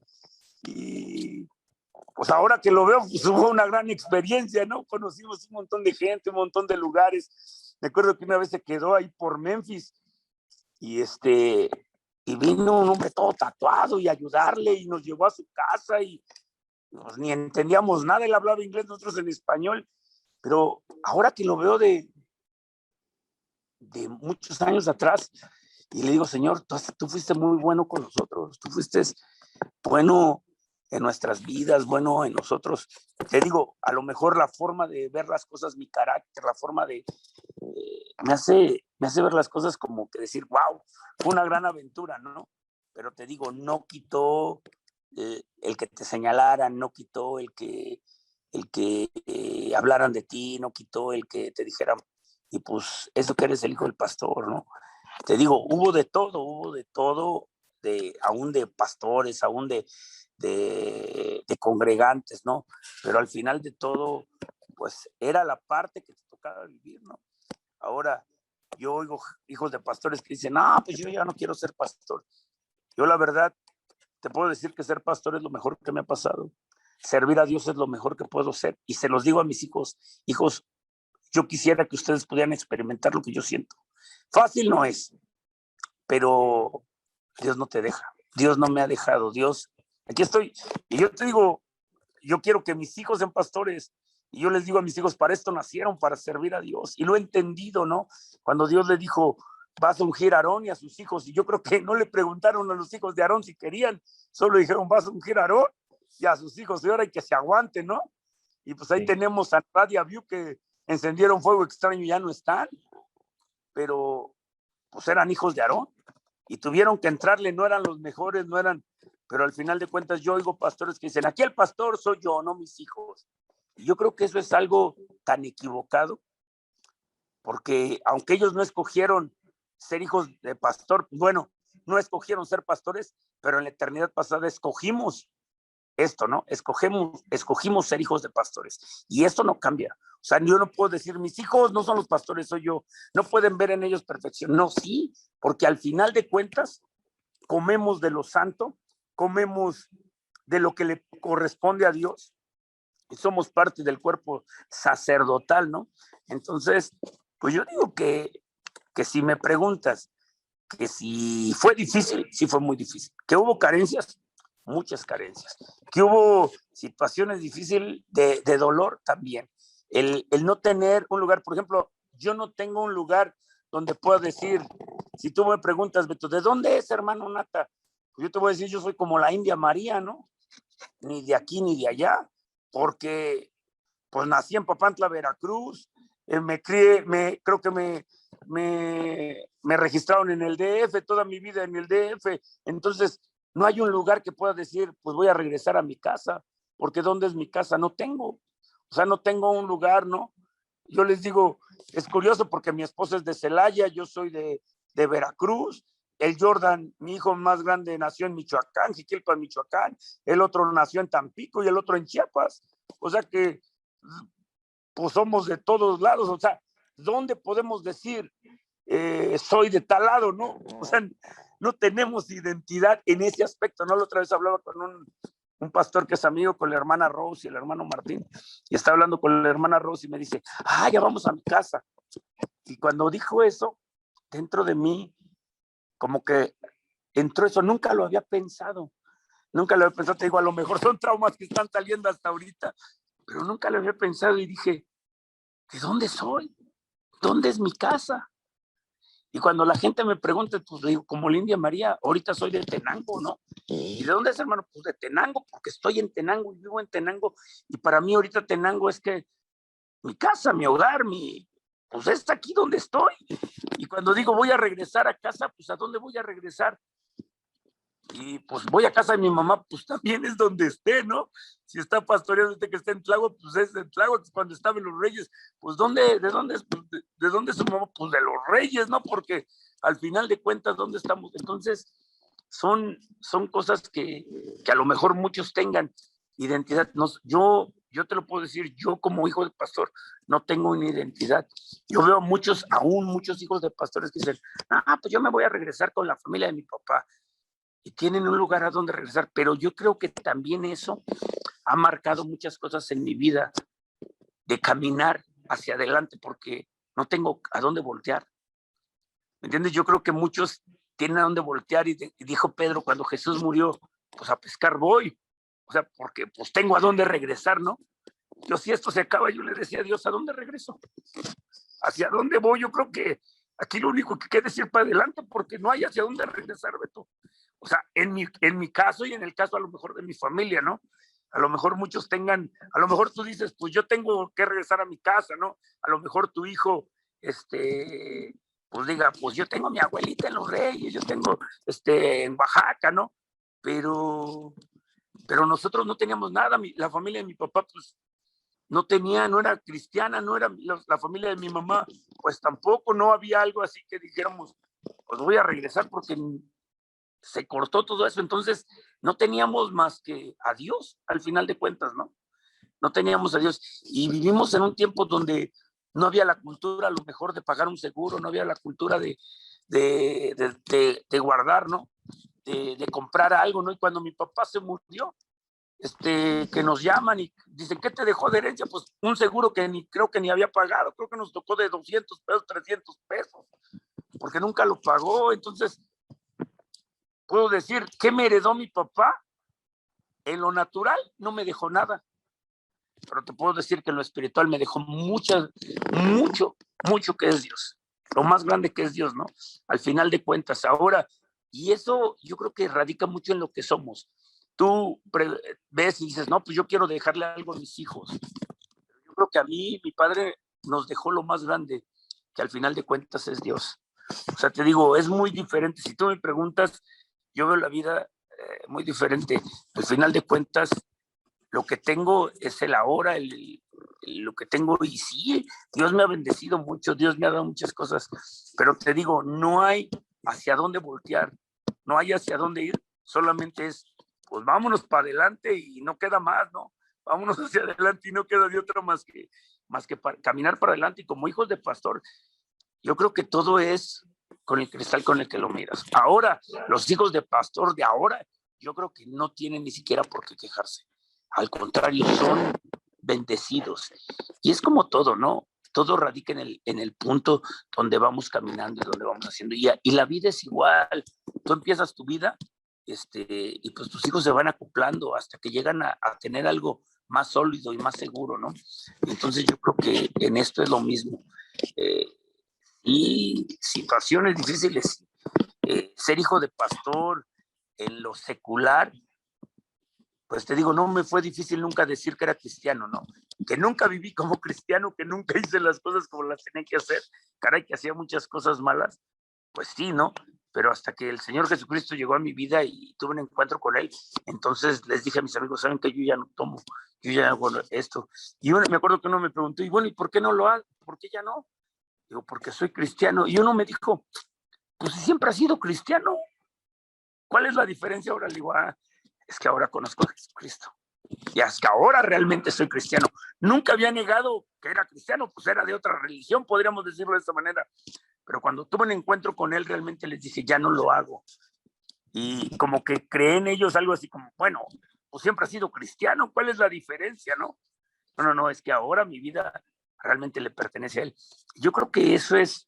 Y pues ahora que lo veo, pues hubo una gran experiencia, ¿no? Conocimos un montón de gente, un montón de lugares. Me acuerdo que una vez se quedó ahí por Memphis y y vino un hombre todo tatuado y ayudarle y nos llevó a su casa y pues, ni entendíamos nada, él hablaba inglés, nosotros en español, pero ahora que lo veo de muchos años atrás y le digo, Señor, tú fuiste muy bueno con nosotros, tú fuiste bueno en nuestras vidas, bueno en nosotros. Te digo, a lo mejor la forma de ver las cosas, mi carácter, la forma me hace ver las cosas como que decir, wow, fue una gran aventura, ¿no? Pero te digo, no quitó el que te señalaran, no quitó el que hablaran de ti, no quitó el que te dijeran, y pues eso que eres el hijo del pastor, ¿no? Te digo, hubo de todo, aún de pastores, aún de congregantes, ¿no? Pero al final de todo, pues era la parte que te tocaba vivir, ¿no? Ahora, yo oigo hijos de pastores que dicen, no, pues yo ya no quiero ser pastor. Yo la verdad, te puedo decir que ser pastor es lo mejor que me ha pasado. Servir a Dios es lo mejor que puedo ser. Y se los digo a mis hijos, yo quisiera que ustedes pudieran experimentar lo que yo siento. Fácil no es, pero Dios no te deja. Dios no me ha dejado. Dios, aquí estoy. Y yo te digo, yo quiero que mis hijos sean pastores. Y yo les digo a mis hijos, para esto nacieron, para servir a Dios. Y lo he entendido, ¿no? Cuando Dios le dijo, vas a ungir a Aarón y a sus hijos. Y yo creo que no le preguntaron a los hijos de Aarón si querían. Solo dijeron, vas a ungir a Aarón y a sus hijos. Y ahora hay que se aguanten, ¿no? Y pues ahí tenemos a Radia View que encendieron fuego extraño y ya no están. Pero pues eran hijos de Aarón. Y tuvieron que entrarle, no eran los mejores, no eran, pero al final de cuentas yo oigo pastores que dicen, aquí el pastor soy yo, no mis hijos. Y yo creo que eso es algo tan equivocado, porque aunque ellos no escogieron ser hijos de pastor, bueno, no escogieron ser pastores, pero en la eternidad pasada escogimos esto, ¿no? Escogimos ser hijos de pastores. Y esto no cambia. O sea, yo no puedo decir, mis hijos no son los pastores, soy yo. No pueden ver en ellos perfección. No, sí, porque al final de cuentas, comemos de lo santo, comemos de lo que le corresponde a Dios y somos parte del cuerpo sacerdotal, ¿no? Entonces, pues yo digo que si me preguntas que si fue difícil, sí fue muy difícil. Que hubo carencias, muchas carencias. Que hubo situaciones difíciles de dolor también. El no tener un lugar, por ejemplo, yo no tengo un lugar donde pueda decir, si tú me preguntas, Beto, ¿de dónde es, hermano Nata? Pues yo te voy a decir, yo soy como la India María, ¿no? Ni de aquí ni de allá, porque pues nací en Papantla, Veracruz, me crié, creo que me registraron en el DF, toda mi vida en el DF, entonces no hay un lugar que pueda decir, pues voy a regresar a mi casa, porque ¿dónde es mi casa? No tengo, o sea, no tengo un lugar, ¿no? Yo les digo, es curioso porque mi esposa es de Celaya, yo soy de Veracruz, el Jordan, mi hijo más grande, nació en Michoacán, Jiquilpan, Michoacán, el otro nació en Tampico y el otro en Chiapas, o sea que pues somos de todos lados, o sea, ¿dónde podemos decir soy de tal lado, no? O sea, no tenemos identidad en ese aspecto, ¿no? La otra vez hablaba con un pastor que es amigo con la hermana Rose y el hermano Martín, y está hablando con la hermana Rose y me dice, ya vamos a mi casa. Y cuando dijo eso, dentro de mí, como que entró eso, nunca lo había pensado, te digo, a lo mejor son traumas que están saliendo hasta ahorita, pero nunca lo había pensado y dije, ¿de dónde soy? ¿Dónde es mi casa? Y cuando la gente me pregunta, pues digo, como la India María, ahorita soy de Tenango, ¿no? ¿Y de dónde es, hermano? Pues de Tenango, porque estoy en Tenango y vivo en Tenango. Y para mí ahorita Tenango es que mi casa, mi hogar, pues está aquí donde estoy. Y cuando digo voy a regresar a casa, pues ¿a dónde voy a regresar? y pues voy a casa de mi mamá, pues también es donde esté, ¿no? Si está pastoreando usted que está en Tláhuac, pues es en Tláhuac. Cuando estaba en Los Reyes, pues ¿de dónde es? Pues, ¿de dónde es su mamá? Pues de Los Reyes, ¿no? Porque al final de cuentas, ¿dónde estamos? Entonces, son cosas que a lo mejor muchos tengan identidad. No, yo te lo puedo decir, yo como hijo de pastor no tengo una identidad. Yo veo aún muchos hijos de pastores que dicen, pues yo me voy a regresar con la familia de mi papá, y tienen un lugar a donde regresar, pero yo creo que también eso ha marcado muchas cosas en mi vida, de caminar hacia adelante, porque no tengo a dónde voltear. ¿Me entiendes? Yo creo que muchos tienen a dónde voltear, y dijo Pedro cuando Jesús murió, pues a pescar voy, o sea, porque pues tengo a dónde regresar, ¿no? Yo, si esto se acaba, yo le decía a Dios, ¿a dónde regreso? ¿Hacia dónde voy? Yo creo que aquí lo único que queda es ir para adelante, porque no hay hacia dónde regresar, Beto. O sea, en mi caso y en el caso a lo mejor de mi familia, ¿no? A lo mejor muchos a lo mejor tú dices, pues yo tengo que regresar a mi casa, ¿no? A lo mejor tu hijo, pues diga, pues yo tengo a mi abuelita en Los Reyes, yo tengo, en Oaxaca, ¿no? Pero, pero nosotros no teníamos nada. La familia de mi papá, pues no era cristiana, no era la familia de mi mamá, pues tampoco, no había algo así que dijéramos, pues voy a regresar, porque se cortó todo eso. Entonces no teníamos más que a Dios, al final de cuentas, ¿no? No teníamos a Dios, y vivimos en un tiempo donde no había la cultura, a lo mejor, de pagar un seguro, no había la cultura de guardar, ¿no? De comprar algo, ¿no? Y cuando mi papá se murió, que nos llaman y dicen, ¿qué te dejó de herencia? Pues un seguro que creo que ni había pagado, creo que nos tocó de 200 pesos, 300 pesos, porque nunca lo pagó. Entonces, puedo decir, ¿qué me heredó mi papá? En lo natural no me dejó nada, pero te puedo decir que en lo espiritual me dejó mucho, mucho que es Dios, lo más grande que es Dios, ¿no? Al final de cuentas, ahora, y eso yo creo que radica mucho en lo que somos. Tú ves y dices, no, pues yo quiero dejarle algo a mis hijos. Yo creo que a mí, mi padre nos dejó lo más grande, que al final de cuentas es Dios. O sea, te digo, es muy diferente. Si tú me preguntas, yo veo la vida muy diferente. Al final de cuentas, lo que tengo es el ahora, lo que tengo, y sí, Dios me ha bendecido mucho, Dios me ha dado muchas cosas, pero te digo, no hay hacia dónde voltear, no hay hacia dónde ir, solamente es, pues vámonos para adelante y no queda más, ¿no? Vámonos hacia adelante y no queda de otra más que caminar para adelante. Y como hijos de pastor, yo creo que todo es con el cristal con el que lo miras. Ahora, los hijos de pastor de ahora, yo creo que no tienen ni siquiera por qué quejarse. Al contrario, son bendecidos. Y es como todo, ¿no? Todo radica en el punto donde vamos caminando y donde vamos haciendo. Y la vida es igual. Tú empiezas tu vida, y pues tus hijos se van acoplando hasta que llegan a tener algo más sólido y más seguro, ¿no? Entonces yo creo que en esto es lo mismo. Y situaciones difíciles, ser hijo de pastor en lo secular, pues te digo, no me fue difícil nunca decir que era cristiano, ¿no? Que nunca viví como cristiano, que nunca hice las cosas como las tenía que hacer. Caray, que hacía muchas cosas malas, pues sí, ¿no? Pero hasta que el Señor Jesucristo llegó a mi vida y tuve un encuentro con Él, entonces les dije a mis amigos, ¿saben que yo ya no tomo? Yo ya hago esto. Y me acuerdo que uno me preguntó, y bueno, ¿y por qué no lo hago? ¿Por qué ya no? Digo, porque soy cristiano. Y uno me dijo, pues siempre has sido cristiano. ¿Cuál es la diferencia ahora? Le digo, es que ahora conozco a Jesucristo. Y es que ahora realmente soy cristiano. Nunca había negado que era cristiano, pues era de otra religión, podríamos decirlo de esta manera. Pero cuando tuve un encuentro con él, realmente les dije, ya no lo hago. Y como que creen ellos algo así como, bueno, pues siempre has sido cristiano, ¿cuál es la diferencia, no? No, es que ahora mi vida realmente le pertenece a él. Yo creo que eso es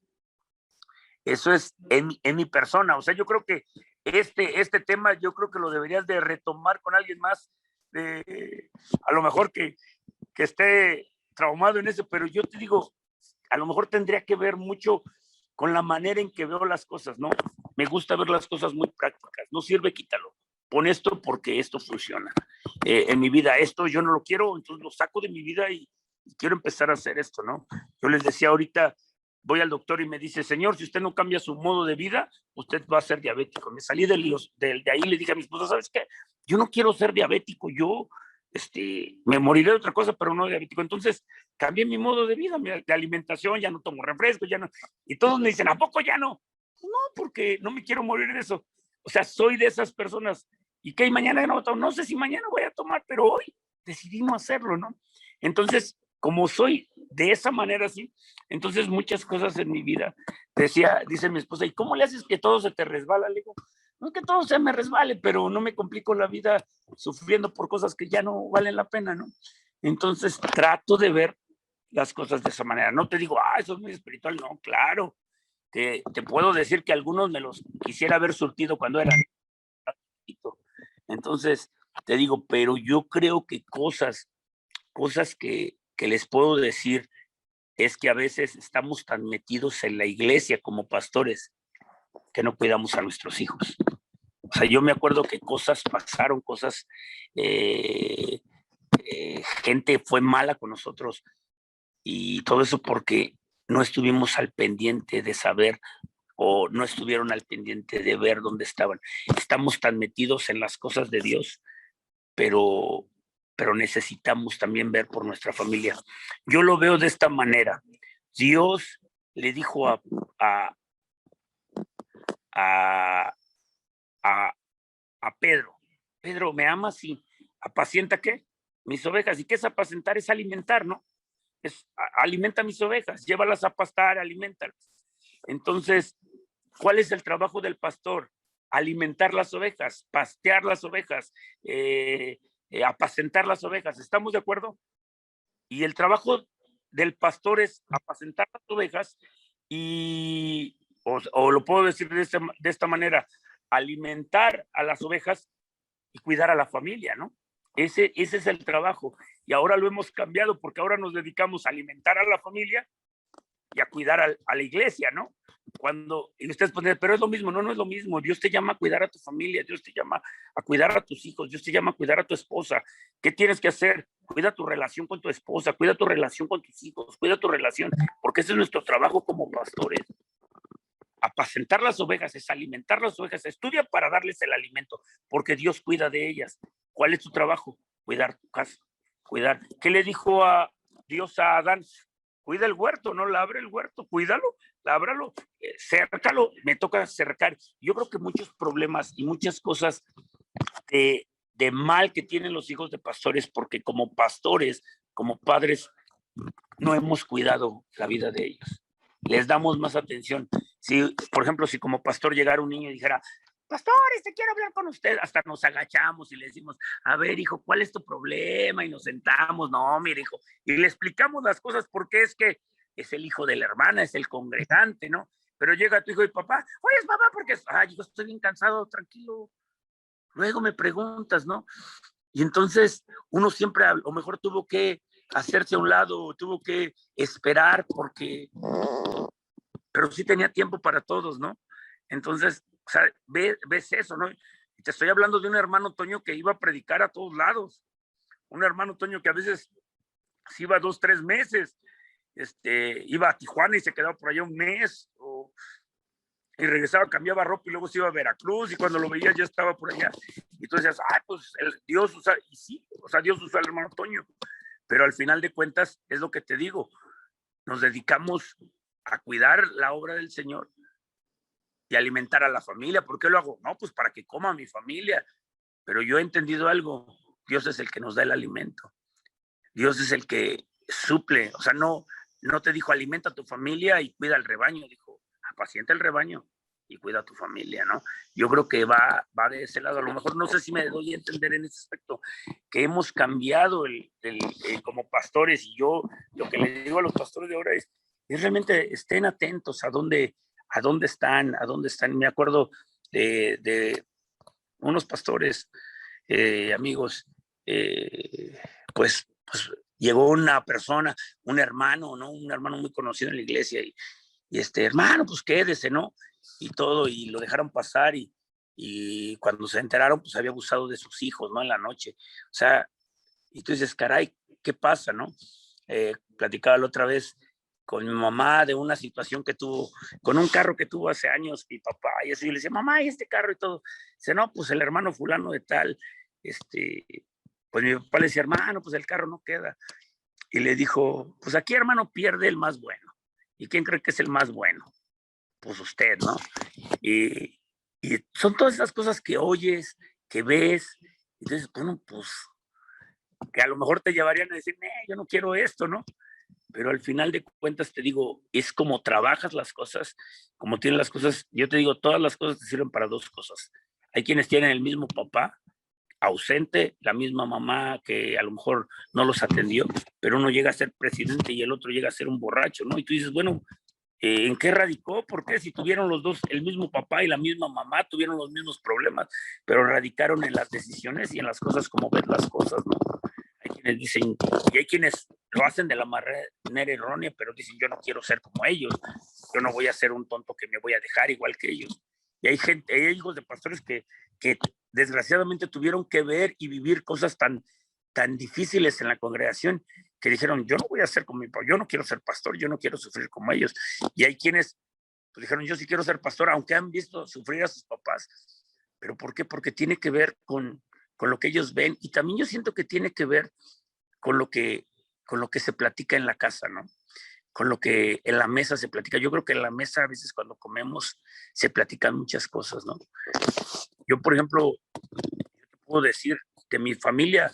en mi persona. O sea, yo creo que este tema, yo creo que lo deberías de retomar con alguien más, a lo mejor que esté traumado en eso, pero yo te digo, a lo mejor tendría que ver mucho con la manera en que veo las cosas, ¿no? Me gusta ver las cosas muy prácticas. No sirve, quítalo. Pon esto porque esto funciona. En mi vida, esto yo no lo quiero, entonces lo saco de mi vida y quiero empezar a hacer esto, ¿no? Yo les decía ahorita, voy al doctor y me dice, señor, si usted no cambia su modo de vida, usted va a ser diabético. Me salí de ahí y le dije a mi esposa, ¿sabes qué? Yo no quiero ser diabético, yo me moriré de otra cosa, pero no diabético. Entonces, cambié mi modo de vida, de alimentación, ya no tomo refresco, ya no. Y todos me dicen, ¿a poco ya no? No, porque no me quiero morir de eso. O sea, soy de esas personas. ¿Y qué? Mañana no sé si mañana voy a tomar, pero hoy decidí no hacerlo, ¿no? Entonces, como soy de esa manera así, entonces muchas cosas en mi vida, dice mi esposa, ¿y cómo le haces que todo se te resbala? Le digo, no es que todo se me resbale, pero no me complico la vida sufriendo por cosas que ya no valen la pena, ¿no? Entonces trato de ver las cosas de esa manera. No te digo, eso es muy espiritual, no, claro. Te puedo decir que algunos me los quisiera haber surtido cuando era chiquito. Entonces, te digo, pero yo creo que cosas que les puedo decir es que a veces estamos tan metidos en la iglesia como pastores que no cuidamos a nuestros hijos. O sea, yo me acuerdo que cosas pasaron, gente fue mala con nosotros y todo eso porque no estuvimos al pendiente de saber o no estuvieron al pendiente de ver dónde estaban. Estamos tan metidos en las cosas de Dios, pero, pero necesitamos también ver por nuestra familia. Yo lo veo de esta manera. Dios le dijo a, a, a, a Pedro, Pedro, ¿me amas? Y apacienta qué? Mis ovejas. ¿Y qué es apacentar? Es alimentar, ¿no? Alimenta mis ovejas, llévalas a pastar, alimentalas. Entonces, ¿cuál es el trabajo del pastor? Alimentar las ovejas, pastear las ovejas, apacentar las ovejas. ¿Estamos de acuerdo? Y el trabajo del pastor es apacentar las ovejas o lo puedo decir de esta manera, alimentar a las ovejas y cuidar a la familia, ¿no? Ese es el trabajo. Y ahora lo hemos cambiado porque ahora nos dedicamos a alimentar a la familia y a cuidar a la iglesia, ¿no? Y ustedes pueden decir, pero es lo mismo. No, no es lo mismo. Dios te llama a cuidar a tu familia, Dios te llama a cuidar a tus hijos, Dios te llama a cuidar a tu esposa. ¿Qué tienes que hacer? Cuida tu relación con tu esposa, cuida tu relación con tus hijos, cuida tu relación, porque ese es nuestro trabajo como pastores. Apacentar las ovejas es alimentar las ovejas, estudia para darles el alimento, porque Dios cuida de ellas. ¿Cuál es tu trabajo? Cuidar tu casa, cuidar. ¿Qué le dijo Dios a Adán? Cuida el huerto, no labre el huerto, cuídalo, lábralo, cércalo, me toca cercar. Yo creo que muchos problemas y muchas cosas de mal que tienen los hijos de pastores, porque como pastores, como padres, no hemos cuidado la vida de ellos. Les damos más atención. Si, por ejemplo, si como pastor llegara un niño y dijera, pastores, te quiero hablar con usted, hasta nos agachamos y le decimos, a ver, hijo, ¿cuál es tu problema? Y nos sentamos, no, mire, hijo, y le explicamos las cosas porque es que es el hijo de la hermana, es el congregante, ¿no? Pero llega tu hijo y papá, oye, papá, porque, yo estoy bien cansado, tranquilo, luego me preguntas, ¿no? Y entonces uno siempre a lo mejor tuvo que hacerse a un lado, tuvo que esperar pero sí tenía tiempo para todos, ¿no? Entonces, o sea, ves eso, ¿no? Y te estoy hablando de un hermano Toño que iba a predicar a todos lados, un hermano Toño que a veces se iba 2, 3 meses, iba a Tijuana y se quedaba por allá un mes, y regresaba, cambiaba ropa y luego se iba a Veracruz y cuando lo veía ya estaba por allá. Y tú decías, pues Dios usa, y sí, o sea, Dios usa al hermano Toño, pero al final de cuentas es lo que te digo, nos dedicamos a cuidar la obra del Señor y alimentar a la familia. ¿Por qué lo hago? No, pues para que coma mi familia. Pero yo he entendido algo, Dios es el que nos da el alimento. Dios es el que suple, o sea, no te dijo alimenta a tu familia y cuida el rebaño, dijo apacienta el rebaño y cuida a tu familia, ¿no? Yo creo que va de ese lado. A lo mejor no sé si me doy a entender en ese aspecto, que hemos cambiado como pastores y yo lo que le digo a los pastores de ahora es realmente estén atentos a dónde están. Me acuerdo de unos pastores, amigos, pues llegó una persona, un hermano, ¿no? Un hermano muy conocido en la iglesia y hermano, pues quédese, ¿no? Y todo, y lo dejaron pasar y cuando se enteraron, pues había abusado de sus hijos, ¿no? En la noche. O sea, y tú dices, caray, ¿qué pasa, no? Platicaba la otra vez con mi mamá de una situación que tuvo, con un carro que tuvo hace años mi papá, y así le decía, mamá, ¿y este carro y todo? Dice, no, pues el hermano fulano de tal, pues mi papá le decía, hermano, pues el carro no queda. Y le dijo, pues aquí, hermano, pierde el más bueno. ¿Y quién cree que es el más bueno? Pues usted, ¿no? Y, y son todas esas cosas que oyes, que ves, y entonces, bueno, pues que a lo mejor te llevarían a decir, yo no quiero esto, ¿no? Pero al final de cuentas te digo, es como trabajas las cosas, como tienes las cosas, yo te digo, todas las cosas te sirven para dos cosas. Hay quienes tienen el mismo papá ausente, la misma mamá que a lo mejor no los atendió, pero uno llega a ser presidente y el otro llega a ser un borracho, ¿no? Y tú dices, bueno, ¿en qué radicó? ¿Por qué? Si tuvieron los dos el mismo papá y la misma mamá, tuvieron los mismos problemas, pero radicaron en las decisiones y en las cosas como ves las cosas, ¿no? Hay quienes dicen, y hay quienes lo hacen de la manera errónea, pero dicen, yo no quiero ser como ellos, yo no voy a ser un tonto que me voy a dejar igual que ellos. Y hay gente, hay hijos de pastores que desgraciadamente tuvieron que ver y vivir cosas tan difíciles en la congregación que dijeron, yo no voy a ser como mi papá, yo no quiero ser pastor, yo no quiero sufrir como ellos. Y hay quienes pues, dijeron, yo sí quiero ser pastor, aunque han visto sufrir a sus papás. ¿Pero por qué? Porque tiene que ver con lo que ellos ven y también yo siento que tiene que ver con lo que, con lo que se platica en la casa, ¿no? Con lo que en la mesa se platica. Yo creo que en la mesa a veces cuando comemos se platican muchas cosas, ¿no? Yo, por ejemplo, puedo decir que mi familia,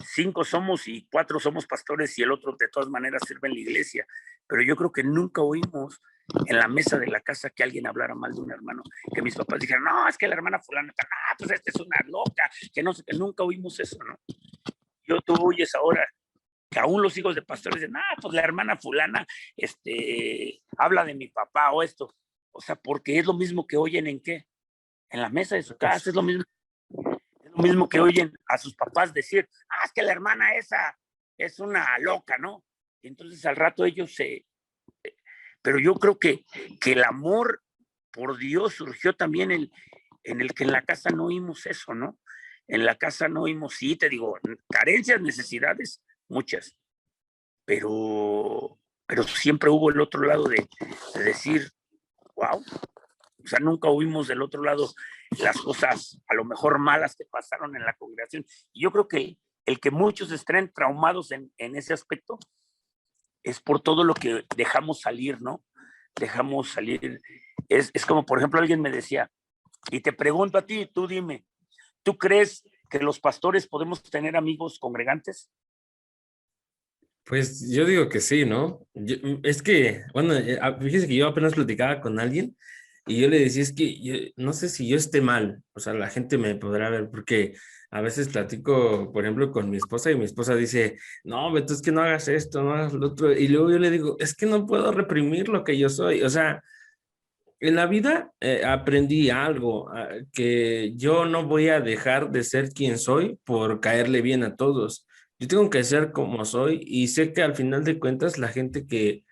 5 somos y 4 somos pastores y el otro de todas maneras sirve en la iglesia, pero yo creo que nunca oímos en la mesa de la casa que alguien hablara mal de un hermano, que mis papás dijeran, no, es que la hermana fulana, pues esta es una loca, que no sé, que nunca oímos eso, ¿no? Tú oyes ahora que aún los hijos de pastores dicen, pues la hermana fulana, habla de mi papá o esto, o sea, porque es lo mismo que oyen en qué, en la mesa de su casa, es lo mismo que oyen a sus papás decir, es que la hermana esa es una loca, ¿no? Y entonces al rato ellos pero yo creo que el amor por Dios surgió también en el que en la casa no oímos eso, ¿no? En la casa no oímos, sí, te digo, carencias, necesidades, muchas, pero siempre hubo el otro lado de decir, wow, o sea, nunca oímos del otro lado las cosas a lo mejor malas que pasaron en la congregación. Y yo creo que el que muchos estén traumados en ese aspecto es por todo lo que dejamos salir, ¿no? Dejamos salir. Es como, por ejemplo, alguien me decía, y te pregunto a ti, tú dime, ¿tú crees que los pastores podemos tener amigos congregantes? Pues yo digo que sí, ¿no? Es que, bueno, fíjese que yo apenas platicaba con alguien y yo le decía, es que no sé si yo esté mal, o sea, la gente me podrá ver, porque a veces platico, por ejemplo, con mi esposa y mi esposa dice, no, Beto, es que no hagas esto, no hagas lo otro, y luego yo le digo, es que no puedo reprimir lo que yo soy, o sea, en la vida aprendí algo, que yo no voy a dejar de ser quien soy por caerle bien a todos. Yo tengo que ser como soy y sé que al final de cuentas la gente que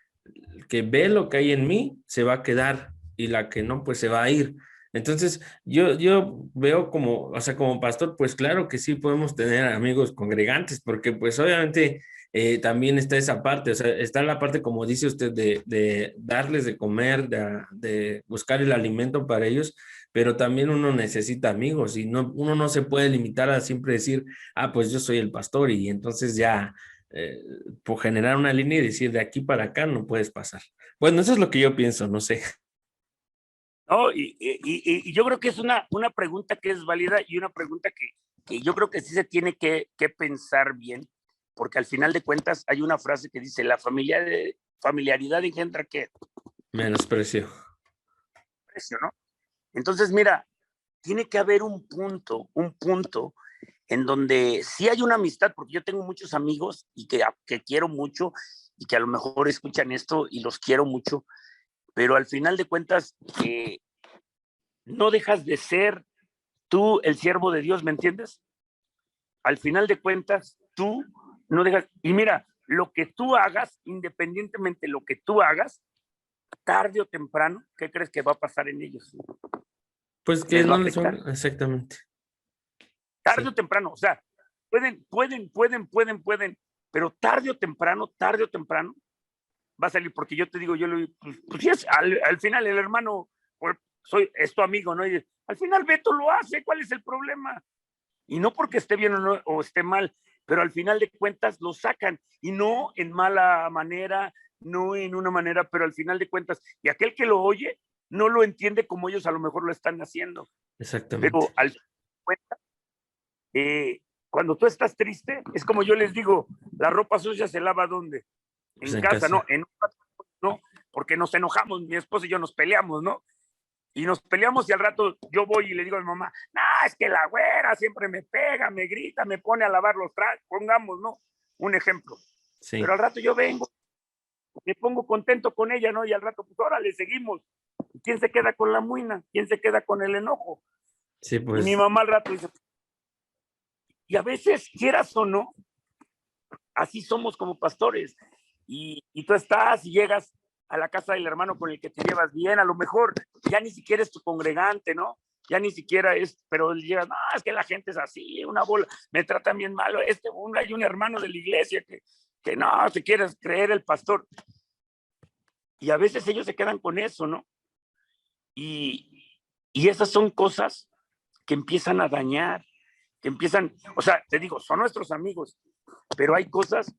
ve lo que hay en mí se va a quedar y la que no, pues se va a ir. Entonces, yo veo como, o sea, como pastor, pues claro que sí podemos tener amigos congregantes, porque pues obviamente también está esa parte, o sea, está la parte, como dice usted, de darles de comer, de buscar el alimento para ellos, pero también uno necesita amigos y no, uno no se puede limitar a siempre decir, pues yo soy el pastor y entonces ya eh, por generar una línea y decir de aquí para acá no puedes pasar. Bueno, eso es lo que yo pienso, no sé. No, y yo creo que es una pregunta que es válida y una pregunta que yo creo que sí se tiene que pensar bien, porque al final de cuentas hay una frase que dice, la familiaridad engendra qué Menosprecio. precio, ¿no? Entonces, mira, tiene que haber un punto en donde sí hay una amistad, porque yo tengo muchos amigos y que quiero mucho y que a lo mejor escuchan esto y los quiero mucho, pero al final de cuentas no dejas de ser tú el siervo de Dios, ¿me entiendes? Al final de cuentas, tú no dejas, y mira, lo que tú hagas, independientemente de lo que tú hagas, tarde o temprano, ¿qué crees que va a pasar en ellos? Pues que Les va no a les afectar. van, exactamente. Tarde Sí. o temprano, o sea, pueden, pero tarde o temprano, va a salir, porque yo te digo, pues sí, al final el hermano, pues, es tu amigo, ¿no? Y al final Beto lo hace, ¿cuál es el problema? Y no porque esté bien o esté mal, pero al final de cuentas lo sacan, y no en mala manera, no en una manera, pero al final de cuentas, y aquel que lo oye no lo entiende como ellos a lo mejor lo están haciendo, pero Exactamente. al final de cuentas, cuando tú estás triste, es como yo les digo, la ropa sucia se lava ¿dónde? Pues En en casa, ¿no? casa. ¿No? Porque nos enojamos, mi esposa y yo nos peleamos, ¿no? Y nos peleamos y al rato yo voy y le digo a mi mamá, no, es que la güera siempre me pega, me grita, me pone a lavar los trastes, pongamos, ¿no? Un ejemplo. Pero Sí, al rato yo vengo, me pongo contento con ella, ¿no? Y al rato, pues órale, seguimos. ¿Quién se queda con la muina? ¿Quién se queda con el enojo? sí, Y mi pues mamá al rato dice, y a veces, quieras o no, así somos como pastores. Y tú estás y llegas a la casa del hermano con el que te llevas bien, a lo mejor ya ni siquiera es tu congregante, ¿no? Ya ni siquiera es, pero llegas, no, es que la gente es así, una bola, me tratan bien malo, hay un hermano de la iglesia que no, se quiere creer el pastor. Y a veces ellos se quedan con eso, ¿no? Y esas son cosas que empiezan a dañar, que empiezan, o sea, te digo, son nuestros amigos, pero hay cosas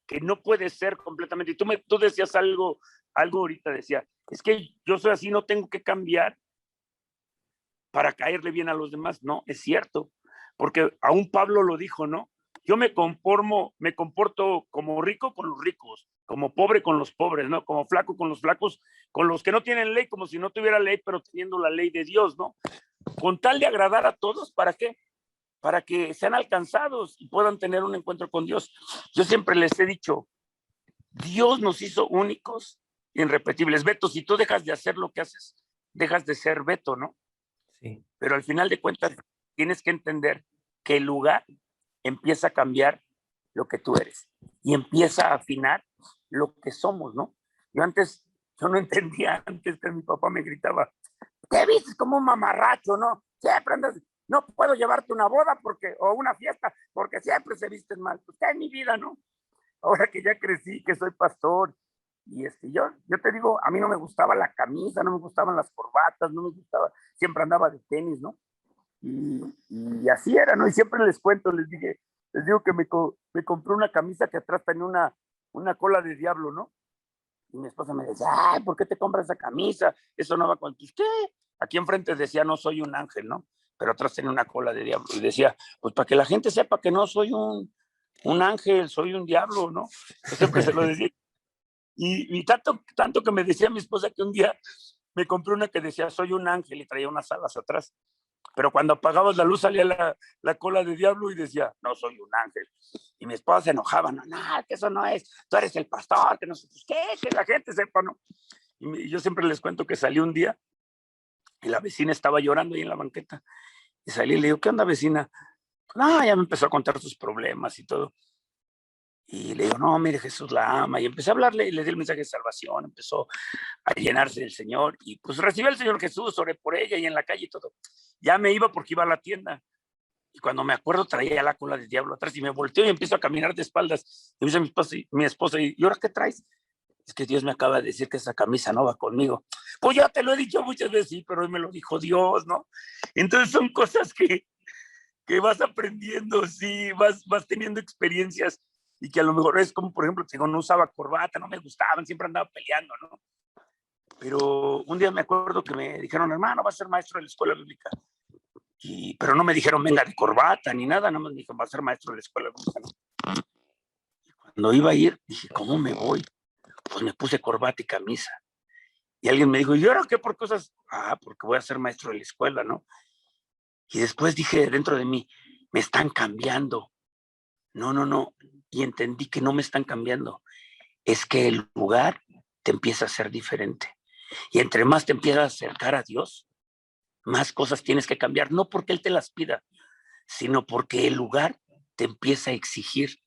que no puede ser completamente. Y tú decías algo ahorita, decía, es que yo soy así, no tengo que cambiar para caerle bien a los demás. No, es cierto, porque aún Pablo lo dijo, ¿no? Yo me comporto como rico con los ricos, como pobre con los pobres, ¿no? Como flaco con los flacos, con los que no tienen ley, como si no tuviera ley, pero teniendo la ley de Dios, ¿no? Con tal de agradar a todos, ¿para qué? Para que sean alcanzados y puedan tener un encuentro con Dios. Yo siempre les he dicho, Dios nos hizo únicos, irrepetibles. Beto, si tú dejas de hacer lo que haces, dejas de ser Beto, ¿no? sí, Pero al final de cuentas, tienes que entender que el lugar empieza a cambiar lo que tú eres y empieza a afinar lo que somos, ¿no? Yo no entendía antes que mi papá me gritaba, te vistes como un mamarracho, ¿no? Siempre andas, no puedo llevarte una boda o una fiesta porque siempre se visten mal. Pues qué es mi vida, ¿no? Ahora que ya crecí, que soy pastor, y yo te digo, a mí no me gustaba la camisa, no me gustaban las corbatas, no me gustaba, siempre andaba de tenis, ¿no? Y así era, ¿no? Y siempre les cuento, les digo que me compré una camisa que atrás tenía una cola de diablo, ¿no? Y mi esposa me decía, ay, ¿por qué te compras esa camisa? Eso no va con tus, ¿qué? Aquí enfrente decía, no soy un ángel, ¿no? Pero atrás tenía una cola de diablo. Y decía, pues para que la gente sepa que no soy un ángel, soy un diablo, ¿no? Yo siempre se lo decía. Y tanto que me decía mi esposa que un día me compré una que decía, soy un ángel y traía unas alas atrás. Pero cuando apagabas la luz salía la cola de diablo y decía, no soy un ángel. Y mi esposa se enojaba, no, que eso no es, tú eres el pastor, que no sé, pues qué, que la gente sepa, ¿no? Y yo siempre les cuento que salí un día y la vecina estaba llorando ahí en la banqueta. Y salí y le digo, ¿qué onda, vecina? No, ya me empezó a contar sus problemas y todo. Y le digo, no, mire, Jesús la ama. Y empecé a hablarle y le di el mensaje de salvación. Empezó a llenarse del Señor. Y pues recibió al Señor Jesús, oré por ella y en la calle y todo. Ya me iba porque iba a la tienda. Y cuando me acuerdo, traía la cola del diablo atrás y me volteo y empiezo a caminar de espaldas. Y me dice mi esposa, ¿y ahora qué traes? Es que Dios me acaba de decir que esa camisa no va conmigo. Pues ya te lo he dicho muchas veces, sí, pero hoy me lo dijo Dios, ¿no? Entonces son cosas que vas aprendiendo, sí, vas teniendo experiencias y que a lo mejor es como, por ejemplo, digo, no usaba corbata, no me gustaban, siempre andaba peleando, ¿no? Pero un día me acuerdo que me dijeron, hermano, vas a ser maestro de la escuela bíblica. Pero no me dijeron, venga de corbata ni nada, no me dijeron, va a ser maestro de la escuela bíblica. ¿No? Cuando iba a ir, dije, ¿cómo me voy? Pues me puse corbata y camisa. Y alguien me dijo, ¿y ahora qué por cosas? Porque voy a ser maestro de la escuela, ¿no? Y después dije dentro de mí, me están cambiando. No, no, no. Y entendí que no me están cambiando. Es que el lugar te empieza a ser diferente. Y entre más te empiezas a acercar a Dios, más cosas tienes que cambiar. No porque Él te las pida, sino porque el lugar te empieza a exigir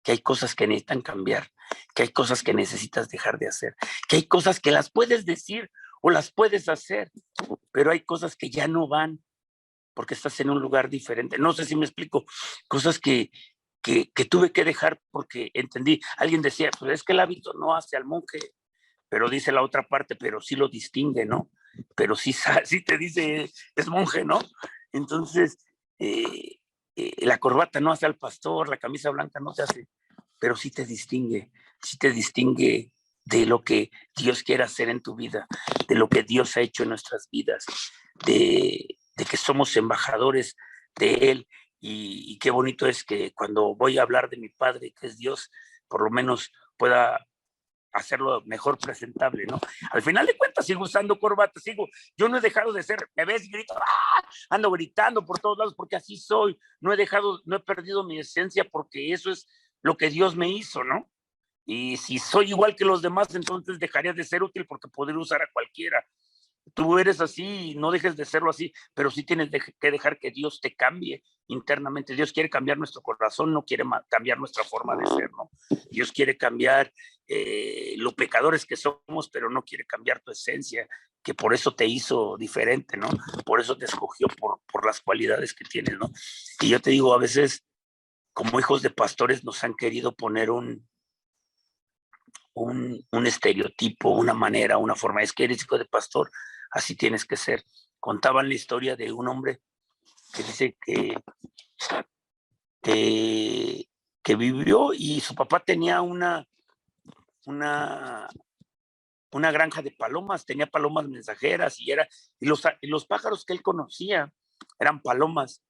que hay cosas que necesitan cambiar, que hay cosas que necesitas dejar de hacer, que hay cosas que las puedes decir o las puedes hacer, pero hay cosas que ya no van porque estás en un lugar diferente. No sé si me explico, cosas que que tuve que dejar porque entendí. Alguien decía, pues es que el hábito no hace al monje, pero dice la otra parte, pero sí lo distingue, ¿no? Pero sí, sí te dice, es monje, ¿no? Entonces, la corbata no hace al pastor, la camisa blanca no te hace, pero sí te distingue de lo que Dios quiere hacer en tu vida, de lo que Dios ha hecho en nuestras vidas, de que somos embajadores de Él. Y qué bonito es que cuando voy a hablar de mi Padre, que es Dios, por lo menos pueda hacerlo mejor presentable, ¿no? Al final de cuentas sigo usando corbata, yo no he dejado de ser, me ves y grito, ¡ah! Ando gritando por todos lados porque así soy, no he perdido mi esencia porque eso es lo que Dios me hizo, ¿no? Y si soy igual que los demás, entonces dejaría de ser útil porque podría usar a cualquiera. Tú eres así, no dejes de serlo así, pero sí tienes que dejar que Dios te cambie internamente. Dios quiere cambiar nuestro corazón, no quiere cambiar nuestra forma de ser, ¿no? Dios quiere cambiar lo pecadores que somos, pero no quiere cambiar tu esencia, que por eso te hizo diferente, ¿no? Por eso te escogió por las cualidades que tienes, ¿no? Y yo te digo, a veces, como hijos de pastores, nos han querido poner un estereotipo, una manera, una forma. Es que eres hijo de pastor, así tienes que ser. Contaban la historia de un hombre que dice que vivió y su papá tenía una, una granja de palomas, tenía palomas mensajeras y los pájaros que él conocía eran palomas.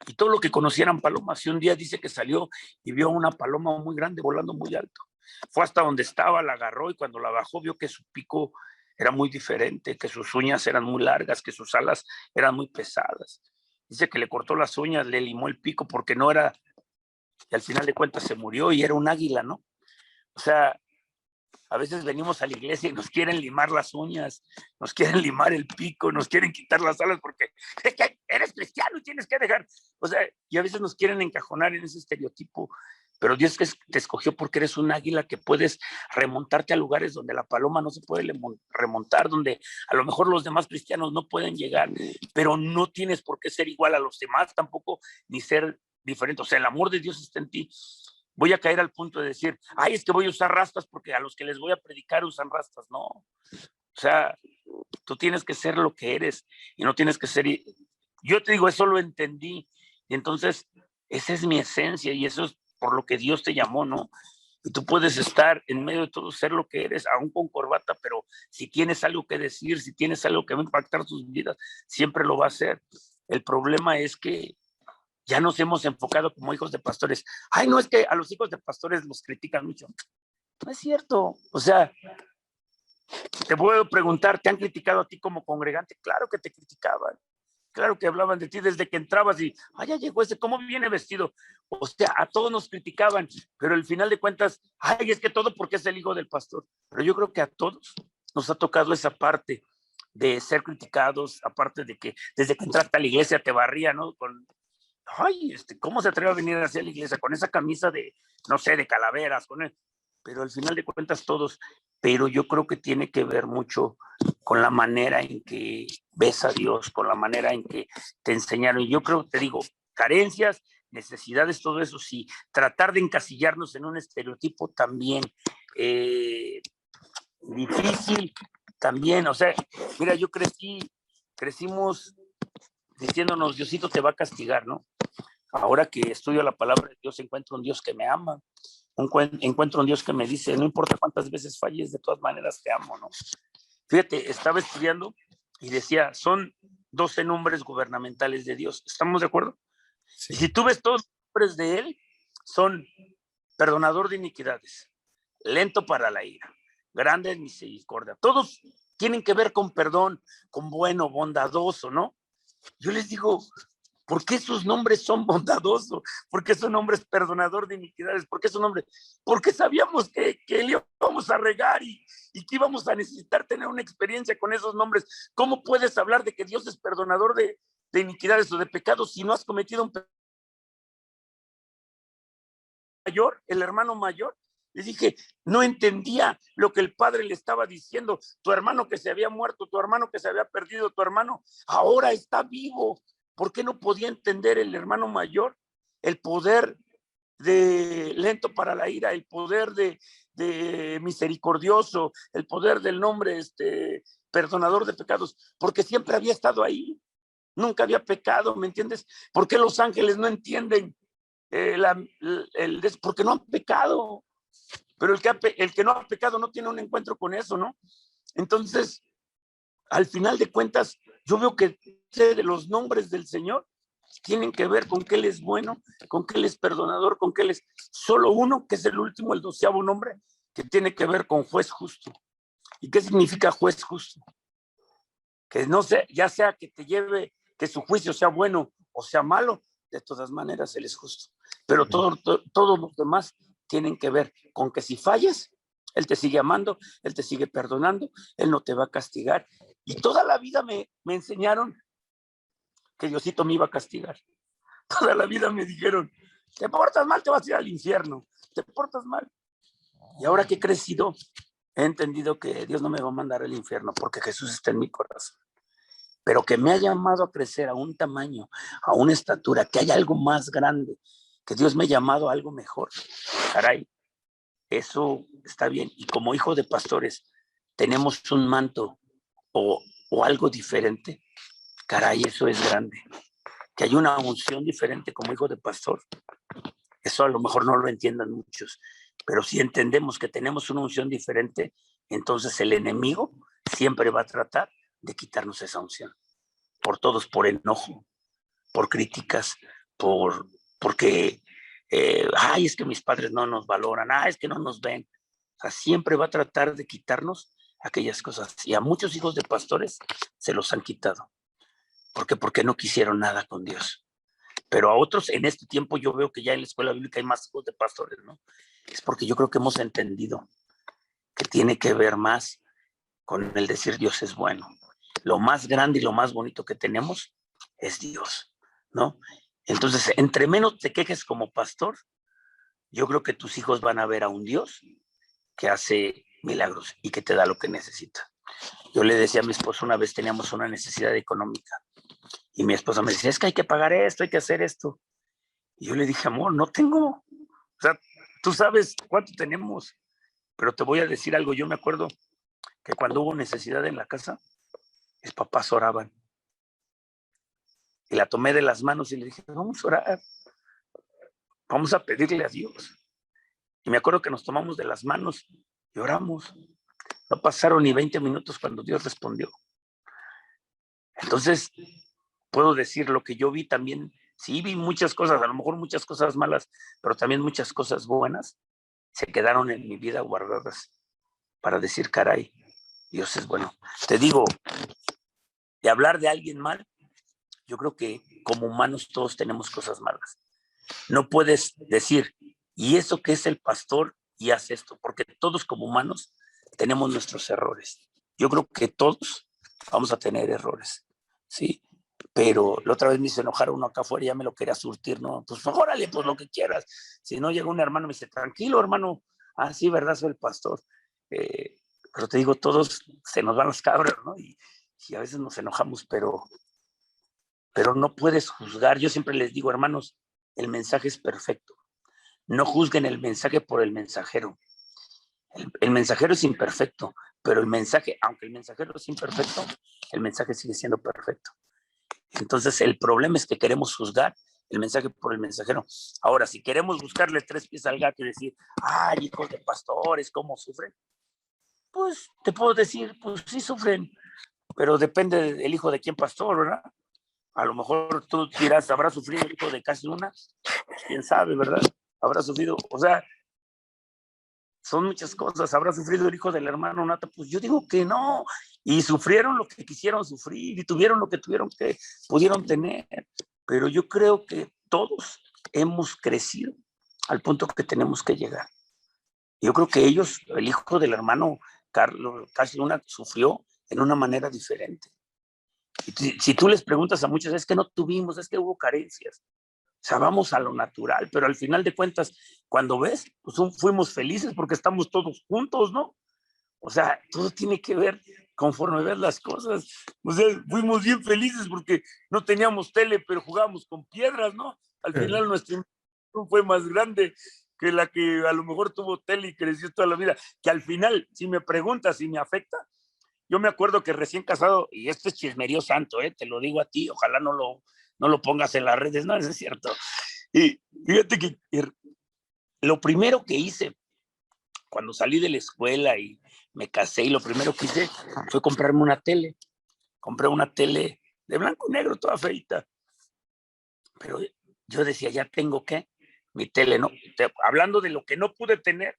Y todo lo que conocía eran palomas. Y un día dice que salió y vio una paloma muy grande volando muy alto. Fue hasta donde estaba, la agarró y cuando la bajó vio que su pico era muy diferente, que sus uñas eran muy largas, que sus alas eran muy pesadas. Dice que le cortó las uñas, le limó el pico porque no era, y al final de cuentas se murió y era un águila, ¿no? O sea, a veces venimos a la iglesia y nos quieren limar las uñas, nos quieren limar el pico, nos quieren quitar las alas porque es que eres cristiano y tienes que dejar. O sea, y a veces nos quieren encajonar en ese estereotipo, pero Dios te escogió porque eres un águila que puedes remontarte a lugares donde la paloma no se puede remontar, donde a lo mejor los demás cristianos no pueden llegar, pero no tienes por qué ser igual a los demás tampoco, ni ser diferente. O sea, el amor de Dios está en ti. Voy a caer al punto de decir, ay, es que voy a usar rastas porque a los que les voy a predicar usan rastas. No, o sea, tú tienes que ser lo que eres y no tienes que ser. Yo te digo, eso lo entendí. Y entonces, esa es mi esencia y eso es por lo que Dios te llamó, ¿no? Y tú puedes estar en medio de todo, ser lo que eres, aún con corbata, pero si tienes algo que decir, si tienes algo que va a impactar sus vidas, siempre lo va a hacer. El problema es que ya nos hemos enfocado como hijos de pastores. Ay, no, es que a los hijos de pastores los critican mucho. No es cierto. O sea, te puedo preguntar, ¿te han criticado a ti como congregante? Claro que te criticaban. Claro que hablaban de ti desde que entrabas y, ay, ya llegó ese, ¿cómo viene vestido? O sea, a todos nos criticaban, pero al final de cuentas, ay, es que todo porque es el hijo del pastor. Pero yo creo que a todos nos ha tocado esa parte de ser criticados, aparte de que desde que entraste a la iglesia te barría, ¿no? Ay, ¿cómo se atreve a venir hacia la iglesia con esa camisa de, no sé, de calaveras, con él? Pero al final de cuentas todos, pero yo creo que tiene que ver mucho con la manera en que ves a Dios, con la manera en que te enseñaron. Y yo creo, te digo, carencias, necesidades, todo eso, sí, tratar de encasillarnos en un estereotipo también difícil, también, o sea, mira, crecimos diciéndonos, Diosito te va a castigar, ¿no? Ahora que estudio la palabra de Dios, encuentro un Dios que me ama, encuentro un Dios que me dice, no importa cuántas veces falles, de todas maneras te amo, ¿no? Fíjate, estaba estudiando y decía, son 12 nombres gubernamentales de Dios, ¿estamos de acuerdo? Sí. Y si tú ves todos los nombres de Él, son perdonador de iniquidades, lento para la ira, grande en misericordia, todos tienen que ver con perdón, con bueno, bondadoso, ¿no? Yo les digo, ¿por qué sus nombres son bondadosos? ¿Por qué su nombre es perdonador de iniquidades? ¿Por qué su nombre? Porque sabíamos que le íbamos a regar y que íbamos a necesitar tener una experiencia con esos nombres. ¿Cómo puedes hablar de que Dios es perdonador de iniquidades o de pecados si no has cometido un pecado mayor, el hermano mayor? Les dije, no entendía lo que el padre le estaba diciendo. Tu hermano que se había muerto, tu hermano que se había perdido, tu hermano ahora está vivo. ¿Por qué no podía entender el hermano mayor? el poder de lento para la ira, el poder de misericordioso, el poder del nombre perdonador de pecados, porque siempre había estado ahí, nunca había pecado, ¿me entiendes? ¿Por qué los ángeles no entienden? Porque no han pecado, pero el que no ha pecado no tiene un encuentro con eso, ¿no? Entonces, al final de cuentas, yo veo que de los nombres del Señor tienen que ver con que Él es bueno, con que Él es perdonador, con que Él es solo uno, que es el último, el 12º nombre, que tiene que ver con juez justo. ¿Y qué significa juez justo? Que no sé, ya sea que te lleve, que su juicio sea bueno o sea malo, de todas maneras Él es justo. Pero todos los demás tienen que ver con que si fallas, Él te sigue amando, Él te sigue perdonando, Él no te va a castigar. Y toda la vida me enseñaron que Diosito me iba a castigar. Toda la vida me dijeron, te portas mal, te vas a ir al infierno, te portas mal. Y ahora que he crecido, he entendido que Dios no me va a mandar al infierno porque Jesús está en mi corazón. Pero que me ha llamado a crecer a un tamaño, a una estatura, que hay algo más grande, que Dios me ha llamado a algo mejor. Caray, eso está bien. Y como hijo de pastores, tenemos un manto o algo diferente. Caray, eso es grande. Que hay una unción diferente como hijo de pastor. Eso a lo mejor no lo entiendan muchos, pero si entendemos que tenemos una unción diferente, entonces el enemigo siempre va a tratar de quitarnos esa unción. Por todos, por enojo, por críticas, porque, es que mis padres no nos valoran, es que no nos ven. O sea, siempre va a tratar de quitarnos aquellas cosas. Y a muchos hijos de pastores se los han quitado. ¿Por qué? Porque no quisieron nada con Dios. Pero a otros en este tiempo yo veo que ya en la escuela bíblica hay más hijos de pastores, ¿no? Es porque yo creo que hemos entendido que tiene que ver más con el decir Dios es bueno. Lo más grande y lo más bonito que tenemos es Dios, ¿no? Entonces, entre menos te quejes como pastor, yo creo que tus hijos van a ver a un Dios que hace milagros y que te da lo que necesita. Yo le decía a mi esposo, una vez teníamos una necesidad económica y mi esposa me decía, es que hay que pagar esto, hay que hacer esto. Y yo le dije, amor, no tengo. O sea, tú sabes cuánto tenemos, pero te voy a decir algo. Yo me acuerdo que cuando hubo necesidad en la casa, mis papás oraban. Y la tomé de las manos y le dije, vamos a orar, vamos a pedirle a Dios. Y me acuerdo que nos tomamos de las manos y oramos. No pasaron ni 20 minutos cuando Dios respondió. Entonces, puedo decir lo que yo vi también. Sí, vi muchas cosas, a lo mejor muchas cosas malas, pero también muchas cosas buenas se quedaron en mi vida guardadas para decir, caray, Dios es bueno. Te digo, de hablar de alguien mal, yo creo que como humanos todos tenemos cosas malas. No puedes decir, y eso que es el pastor y hace esto, porque todos como humanos tenemos nuestros errores. Yo creo que todos vamos a tener errores, ¿sí? Pero la otra vez me hizo enojar uno acá afuera y ya me lo quería surtir, ¿no? Pues órale, pues lo que quieras. Si no llega un hermano y me dice, tranquilo, hermano, sí, ¿verdad? Soy el pastor. Pero te digo, todos se nos van las cabras, ¿no? Y a veces nos enojamos, pero no puedes juzgar. Yo siempre les digo, hermanos, el mensaje es perfecto. No juzguen el mensaje por el mensajero. El mensajero es imperfecto, pero el mensaje, aunque el mensajero es imperfecto, el mensaje sigue siendo perfecto. Entonces, el problema es que queremos juzgar el mensaje por el mensajero. Ahora, si queremos buscarle 3 pies al gato y decir, hijos de pastores, ¿cómo sufren? Pues te puedo decir, pues sí sufren, pero depende del hijo de quién pastor, ¿verdad? A lo mejor tú dirás, ¿habrá sufrido el hijo de Casi Luna? ¿Quién sabe, verdad? Habrá sufrido, o sea, son muchas cosas. ¿Habrá sufrido el hijo del hermano Nata? Pues yo digo que no. Y sufrieron lo que quisieron sufrir y tuvieron lo que pudieron tener. Pero yo creo que todos hemos crecido al punto que tenemos que llegar. Yo creo que ellos, el hijo del hermano Carlos Casi Luna, sufrió en una manera diferente. Y si tú les preguntas a muchos, es que no tuvimos, es que hubo carencias. O sea, vamos a lo natural, pero al final de cuentas, cuando ves, pues fuimos felices porque estamos todos juntos, ¿no? O sea, todo tiene que ver conforme ves las cosas. O sea, fuimos bien felices porque no teníamos tele, pero jugábamos con piedras, ¿no? Al final nuestra inversión fue más grande que la que a lo mejor tuvo tele y creció toda la vida. Que al final, si me preguntas si me afecta, yo me acuerdo que recién casado, y este es chismerío santo, te lo digo a ti, ojalá no lo pongas en las redes, no, eso es cierto. Y fíjate que lo primero que hice cuando salí de la escuela y me casé, y lo primero que hice fue comprarme una tele. Compré una tele de blanco y negro, toda feita. Pero yo decía, ya tengo que mi tele, ¿no? Hablando de lo que no pude tener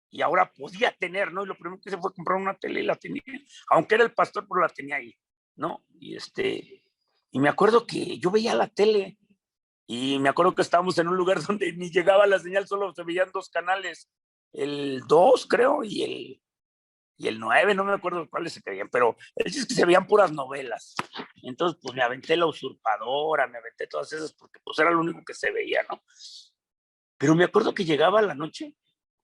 y ahora podía tener, ¿no? Y lo primero que hice fue comprar una tele y la tenía, aunque era el pastor, pero la tenía ahí, ¿no? Y me acuerdo que yo veía la tele y me acuerdo que estábamos en un lugar donde ni llegaba la señal, solo se veían dos canales, el 2 creo y el 9, no me acuerdo cuáles se creían, pero es que se veían puras novelas. Entonces, pues me aventé La Usurpadora, me aventé todas esas porque pues era lo único que se veía, ¿no? Pero me acuerdo que llegaba la noche,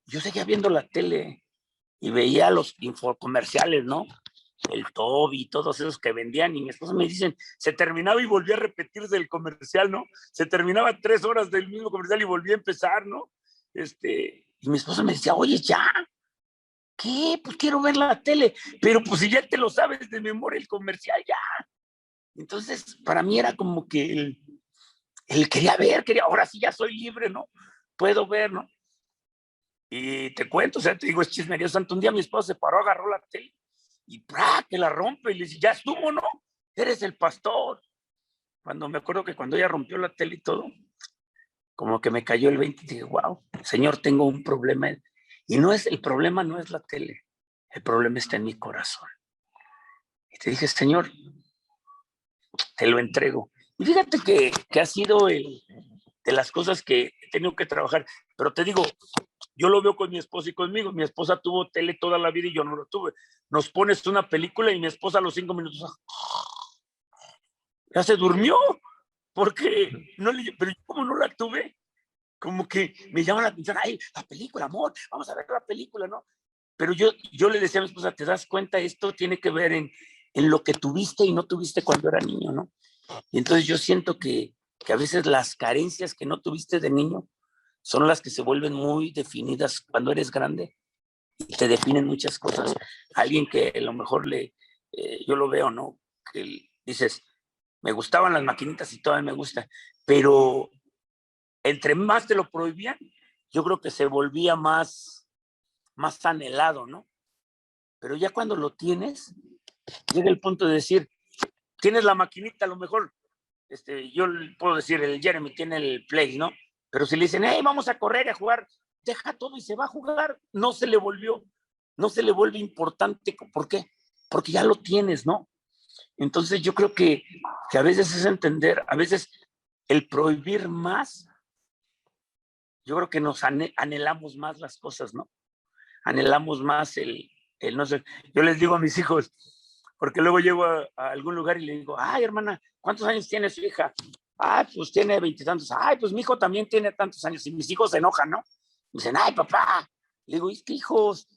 yo seguía viendo la tele y veía los infocomerciales, ¿no? El Toby, todos esos que vendían, y mi esposa me dicen, se terminaba y volvía a repetirse el comercial, ¿no? Se terminaba 3 horas del mismo comercial y volvía a empezar, ¿no? Y mi esposa me decía, oye, ya, ¿qué? Pues quiero ver la tele, pero pues si ya te lo sabes de memoria el comercial, ya. Entonces, para mí era como que quería ver, ahora sí ya soy libre, ¿no? Puedo ver, ¿no? Y te cuento, o sea, te digo, es chismerío santo. Un día mi esposa se paró, agarró la tele y ¡pra! Que la rompe y le dice, ya estuvo, ¿no? Eres el pastor. Cuando me acuerdo que cuando ella rompió la tele y todo, como que me cayó el 20 y dije, wow, Señor, tengo un problema. Y el problema no es la tele, el problema está en mi corazón. Y te dije, Señor, te lo entrego. Y fíjate que ha sido de las cosas que he tenido que trabajar. Pero te digo, yo lo veo con mi esposa y conmigo. Mi esposa tuvo tele toda la vida y yo no lo tuve. Nos pones una película y mi esposa a los 5 minutos ya se durmió. Porque no le, pero yo como no la tuve, como que me llama la atención, ay, la película, amor, vamos a ver la película, ¿no? Pero yo le decía a mi esposa, ¿te das cuenta? Esto tiene que ver en lo que tuviste y no tuviste cuando era niño, ¿no? Y entonces yo siento que a veces las carencias que no tuviste de niño son las que se vuelven muy definidas cuando eres grande y te definen muchas cosas. Alguien que a lo mejor yo lo veo, ¿no? Que dices, me gustaban las maquinitas y todavía me gusta, pero entre más te lo prohibían, yo creo que se volvía más anhelado, ¿no? Pero ya cuando lo tienes, llega el punto de decir, tienes la maquinita, a lo mejor, yo puedo decir, el Jeremy tiene el Play, ¿no? Pero si le dicen, hey, vamos a correr, a jugar, deja todo y se va a jugar, no se le vuelve importante. ¿Por qué? Porque ya lo tienes, ¿no? Entonces yo creo que a veces es entender, a veces el prohibir más, yo creo que nos anhelamos más las cosas, ¿no? Anhelamos más el no sé. Yo les digo a mis hijos, porque luego llego a algún lugar y le digo, ay, hermana, ¿cuántos años tiene su hija? Ay, pues tiene 20 y tantos. Ay, pues mi hijo también tiene tantos años. Y mis hijos se enojan, ¿no? Me dicen, ay, papá. Le digo, es que hijos,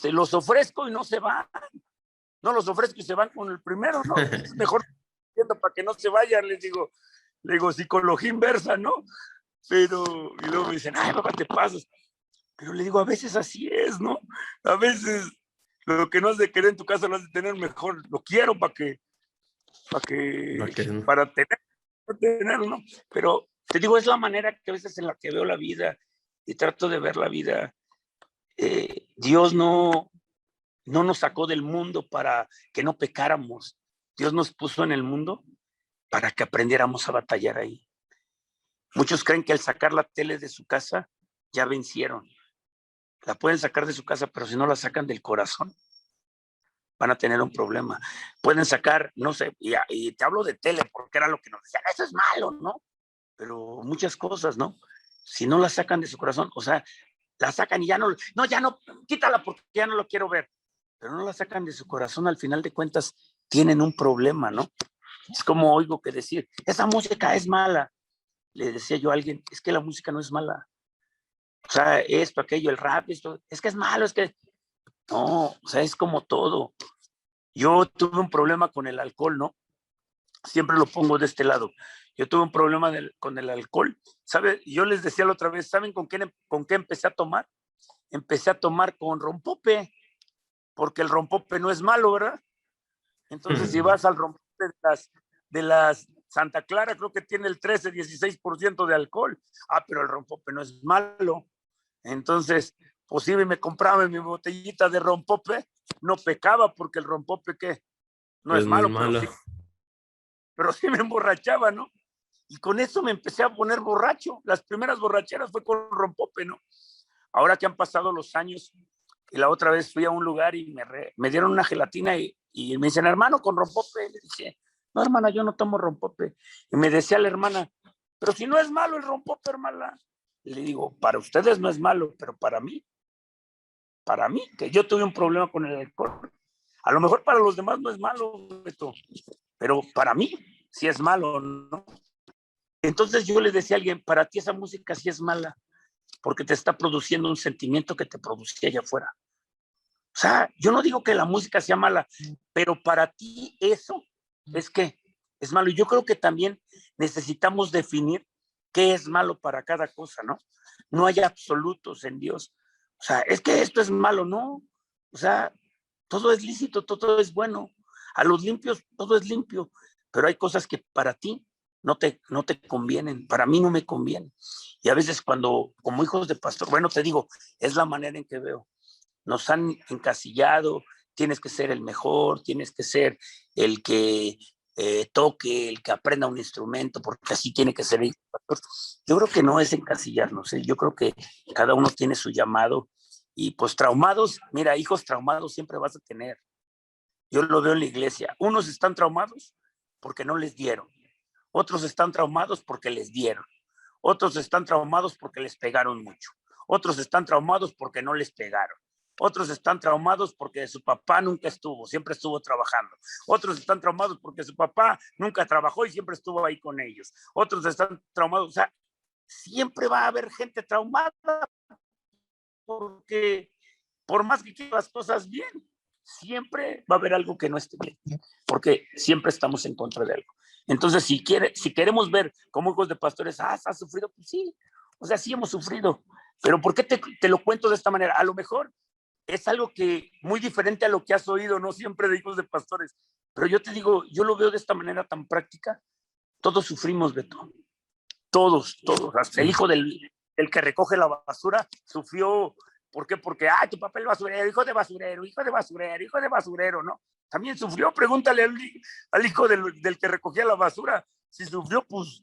los ofrezco y no se van. No los ofrezco y se van con el primero, ¿no? Es mejor para que no se vayan, les digo. Le digo, psicología inversa, ¿no? Y luego me dicen, ay, papá, te pasas. Pero le digo, a veces así es, ¿no? A veces lo que no has de querer en tu casa lo has de tener mejor. Lo quiero para tenerlo, ¿no? Pero te digo, es la manera que a veces en la que veo la vida y trato de ver la vida. Dios no nos sacó del mundo para que no pecáramos. Dios nos puso en el mundo para que aprendiéramos a batallar ahí. Muchos creen que al sacar la tele de su casa ya vencieron. La pueden sacar de su casa, pero si no la sacan del corazón, van a tener un problema. Pueden sacar, no sé, y te hablo de tele porque era lo que nos decían, eso es malo, ¿no? Pero muchas cosas, ¿no? Si no la sacan de su corazón, o sea, la sacan y ya no, quítala porque ya no lo quiero ver. Pero no la sacan de su corazón, al final de cuentas tienen un problema, ¿no? Es como oigo que decir, esa música es mala. Le decía yo a alguien, es que la música no es mala. O sea, esto, aquello, el rap, esto, es que es malo, es que... No, o sea, es como todo. Yo tuve un problema con el alcohol, ¿no? siempre lo pongo de este lado. Yo tuve un problema con el alcohol, ¿sabe? Yo les decía la otra vez, ¿saben con qué empecé a tomar? Empecé a tomar con rompope, porque el rompope no es malo, ¿verdad? Entonces, si vas al rompope de las Santa Clara, creo que tiene el 13-16% de alcohol. Pero el rompope no es malo. Entonces, pues sí, me compraba mi botellita de rompope, no pecaba porque el rompope, ¿qué? No Pues es no es malo, malo. pero sí me emborrachaba, ¿no? Y con eso me empecé a poner borracho. Las primeras borracheras fue con rompope, ¿no? Ahora que han pasado los años, y la otra vez fui a un lugar y me dieron una gelatina y me dicen, hermano, con rompope. Le dije, no, hermana, yo no tomo rompope. Y me decía la hermana, pero si no es malo el rompope, hermana. Y le digo, para ustedes no es malo, pero para mí, que yo tuve un problema con el alcohol. A lo mejor para los demás no es malo, pero para mí sí es malo, ¿no? Entonces yo le decía a alguien, para ti esa música sí es mala, porque te está produciendo un sentimiento que te producía allá afuera. O sea, yo no digo que la música sea mala, pero para ti eso es que es malo. Y yo creo que también necesitamos definir qué es malo para cada cosa, ¿no? No hay absolutos en Dios. O sea, es que esto es malo, ¿no? O sea, todo es lícito, todo es bueno. A los limpios todo es limpio, pero hay cosas que para ti no te convienen, para mí no me convienen. Y a veces cuando, como hijos de pastor, bueno, te digo, es la manera en que veo. Nos han encasillado, tienes que ser el mejor, tienes que ser el que toque, el que aprenda un instrumento, porque así tiene que ser el pastor. Yo creo que no es encasillarnos, ¿eh? Yo creo que cada uno tiene su llamado y pues traumados, mira, hijos traumados siempre vas a tener. Yo lo veo en la iglesia. Unos están traumados porque no les dieron. Otros están traumados porque les dieron. Otros están traumados porque les pegaron mucho. Otros están traumados porque no les pegaron. Otros están traumados porque su papá nunca estuvo, siempre estuvo trabajando. Otros están traumados porque su papá nunca trabajó y siempre estuvo ahí con ellos. Otros están traumados, o sea, siempre va a haber gente traumada porque por más que quieras las cosas bien, siempre va a haber algo que no esté bien, porque siempre estamos en contra de algo. Entonces, si queremos ver como hijos de pastores, ¿has sufrido? Pues sí, o sea, sí hemos sufrido, pero ¿por qué te lo cuento de esta manera? A lo mejor es algo que muy diferente a lo que has oído, no siempre de hijos de pastores, pero yo te digo, yo lo veo de esta manera tan práctica. Todos sufrimos, Beto, todos, hasta el hijo del que recoge la basura sufrió. ¿Por qué? Porque, tu papá el basurero, hijo de basurero, hijo de basurero, hijo de basurero, ¿no? También sufrió. Pregúntale al hijo del que recogía la basura si sufrió, pues,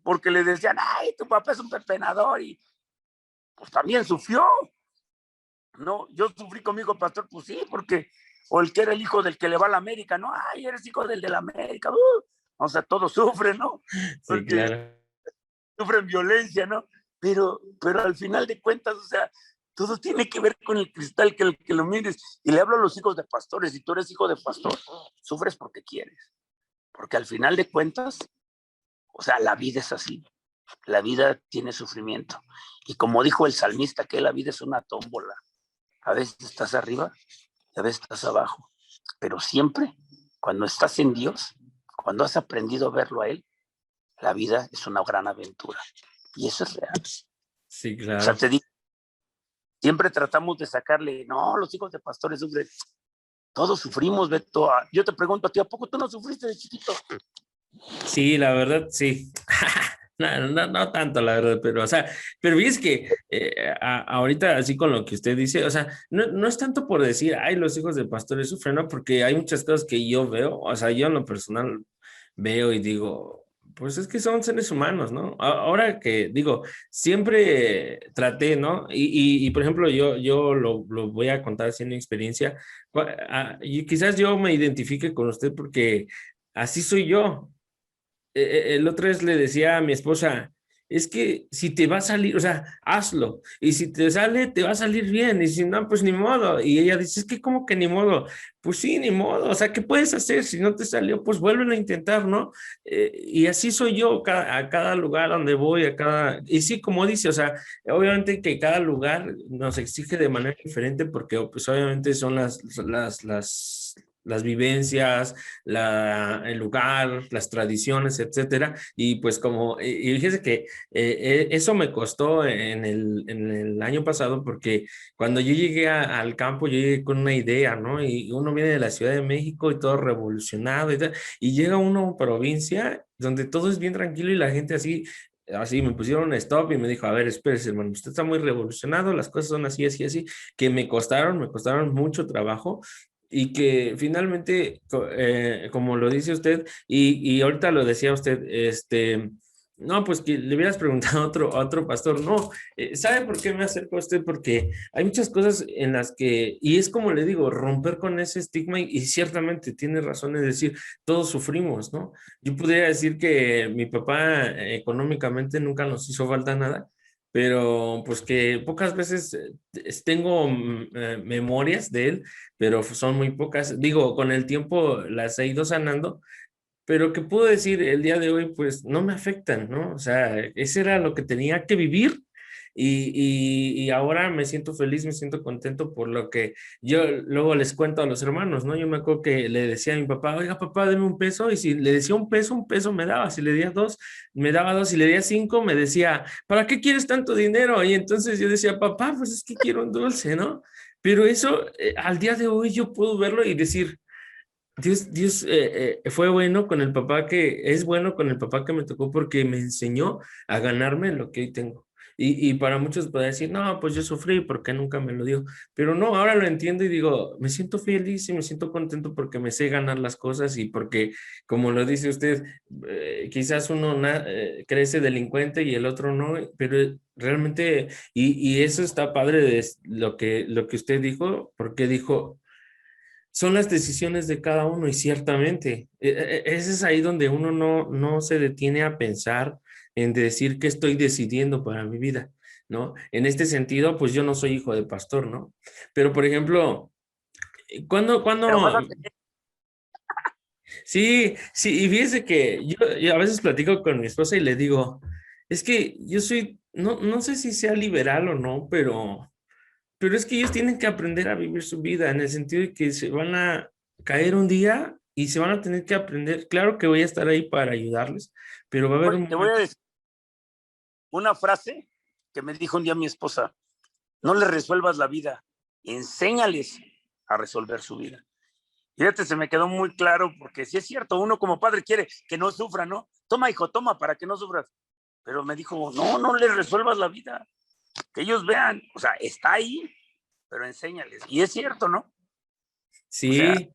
porque le decían, ay, tu papá es un pepenador, y pues también sufrió, ¿no? Yo sufrí con mi hijo pastor, pues sí, porque, o el que era el hijo del que le va a la América, ¿no? Ay, eres hijo del de la América, o sea, todos sufren, ¿no? Sí, Porque claro. sufren violencia, ¿no? Pero al final de cuentas, o sea, todo tiene que ver con el cristal que lo mires. Y le hablo a los hijos de pastores, si tú eres hijo de pastor, sufres porque quieres. Porque al final de cuentas, o sea, la vida es así. La vida tiene sufrimiento. Y como dijo el salmista, que la vida es una tómbola. A veces estás arriba y a veces estás abajo. Pero siempre, cuando estás en Dios, cuando has aprendido a verlo a Él, la vida es una gran aventura. Y eso es real. Sí, O sea, claro. te digo, siempre tratamos de sacarle, no, los hijos de pastores sufren. Todos sufrimos, Beto. Yo te pregunto a ti, ¿a poco tú no sufriste de chiquito? Sí, la verdad, sí. No tanto, la verdad, pero, o sea, pero es que ahorita, así con lo que usted dice, o sea, no es tanto por decir, ay, los hijos de pastores sufren, ¿no? Porque hay muchas cosas que yo veo, o sea, yo en lo personal veo y digo, pues es que son seres humanos, ¿no? Ahora que digo, siempre traté, ¿no? Por ejemplo, yo lo voy a contar haciendo experiencia, y quizás yo me identifique con usted porque así soy yo. El otro vez le decía a mi esposa, es que si te va a salir, o sea, hazlo, y si te sale, te va a salir bien, y si no, pues ni modo. Y ella dice, es que ¿cómo que ni modo? Pues sí, ni modo, o sea, ¿qué puedes hacer? Si no te salió, pues vuelven a intentar, ¿no? Y así soy yo a cada lugar donde voy, y sí, como dice, o sea, obviamente que cada lugar nos exige de manera diferente, porque pues obviamente son las las vivencias, el lugar, las tradiciones, etcétera. Y pues y fíjese que eso me costó en el año pasado, porque cuando yo llegué al campo, yo llegué con una idea, ¿no? Y uno viene de la Ciudad de México y todo revolucionado y tal, y llega uno a provincia donde todo es bien tranquilo y la gente así me pusieron stop y me dijo, a ver, espérese, hermano, usted está muy revolucionado, las cosas son así, así, así, que me costaron mucho trabajo y que finalmente, como lo dice usted, y ahorita lo decía usted, no, pues que le hubieras preguntado a otro pastor. No, ¿sabe por qué me acerco a usted? Porque hay muchas cosas en las que, y es como le digo, romper con ese estigma y ciertamente tiene razón en decir, todos sufrimos, ¿no? Yo podría decir que mi papá económicamente nunca nos hizo falta nada, pero pues que pocas veces tengo memorias de él, pero son muy pocas. Digo, con el tiempo las he ido sanando, pero que puedo decir el día de hoy, pues no me afectan, ¿no? O sea, ese era lo que tenía que vivir y ahora me siento feliz, me siento contento por lo que yo luego les cuento a los hermanos, ¿no? Yo me acuerdo que le decía a mi papá, oiga, papá, deme un peso, y si le decía un peso me daba, si le decía dos, me daba dos, si le decía cinco, me decía, ¿para qué quieres tanto dinero? Y entonces yo decía, papá, pues es que quiero un dulce, ¿no? Pero eso, al día de hoy yo puedo verlo y decir, Dios fue bueno con el papá es bueno con el papá que me tocó porque me enseñó a ganarme lo que hoy tengo. Y para muchos puede decir, no, pues yo sufrí porque nunca me lo dio. Pero no, ahora lo entiendo y digo, me siento feliz y me siento contento porque me sé ganar las cosas y porque, como lo dice usted, quizás uno crece delincuente y el otro no, pero realmente, y eso está padre de lo que usted dijo, porque dijo, son las decisiones de cada uno y ciertamente, ese es ahí donde uno no se detiene a pensar en decir qué estoy decidiendo para mi vida, ¿no? En este sentido, pues yo no soy hijo de pastor, ¿no? Pero, por ejemplo, Pero vas cuando, a tener, sí, sí, y fíjese que yo a veces platico con mi esposa y le digo, es que yo no sé si sea liberal o no, pero es que ellos tienen que aprender a vivir su vida en el sentido de que se van a caer un día y se van a tener que aprender. Claro que voy a estar ahí para ayudarles, pero va a haber un te voy a momento. decir una frase que me dijo un día mi esposa: no les resuelvas la vida, enséñales a resolver su vida. Fíjate, se me quedó muy claro, porque si es cierto, uno como padre quiere que no sufra, ¿no? Toma, hijo, toma, para que no sufras. Pero me dijo, no les resuelvas la vida, que ellos vean, o sea, está ahí, pero enséñales. Y es cierto, ¿no? O sea, Sí,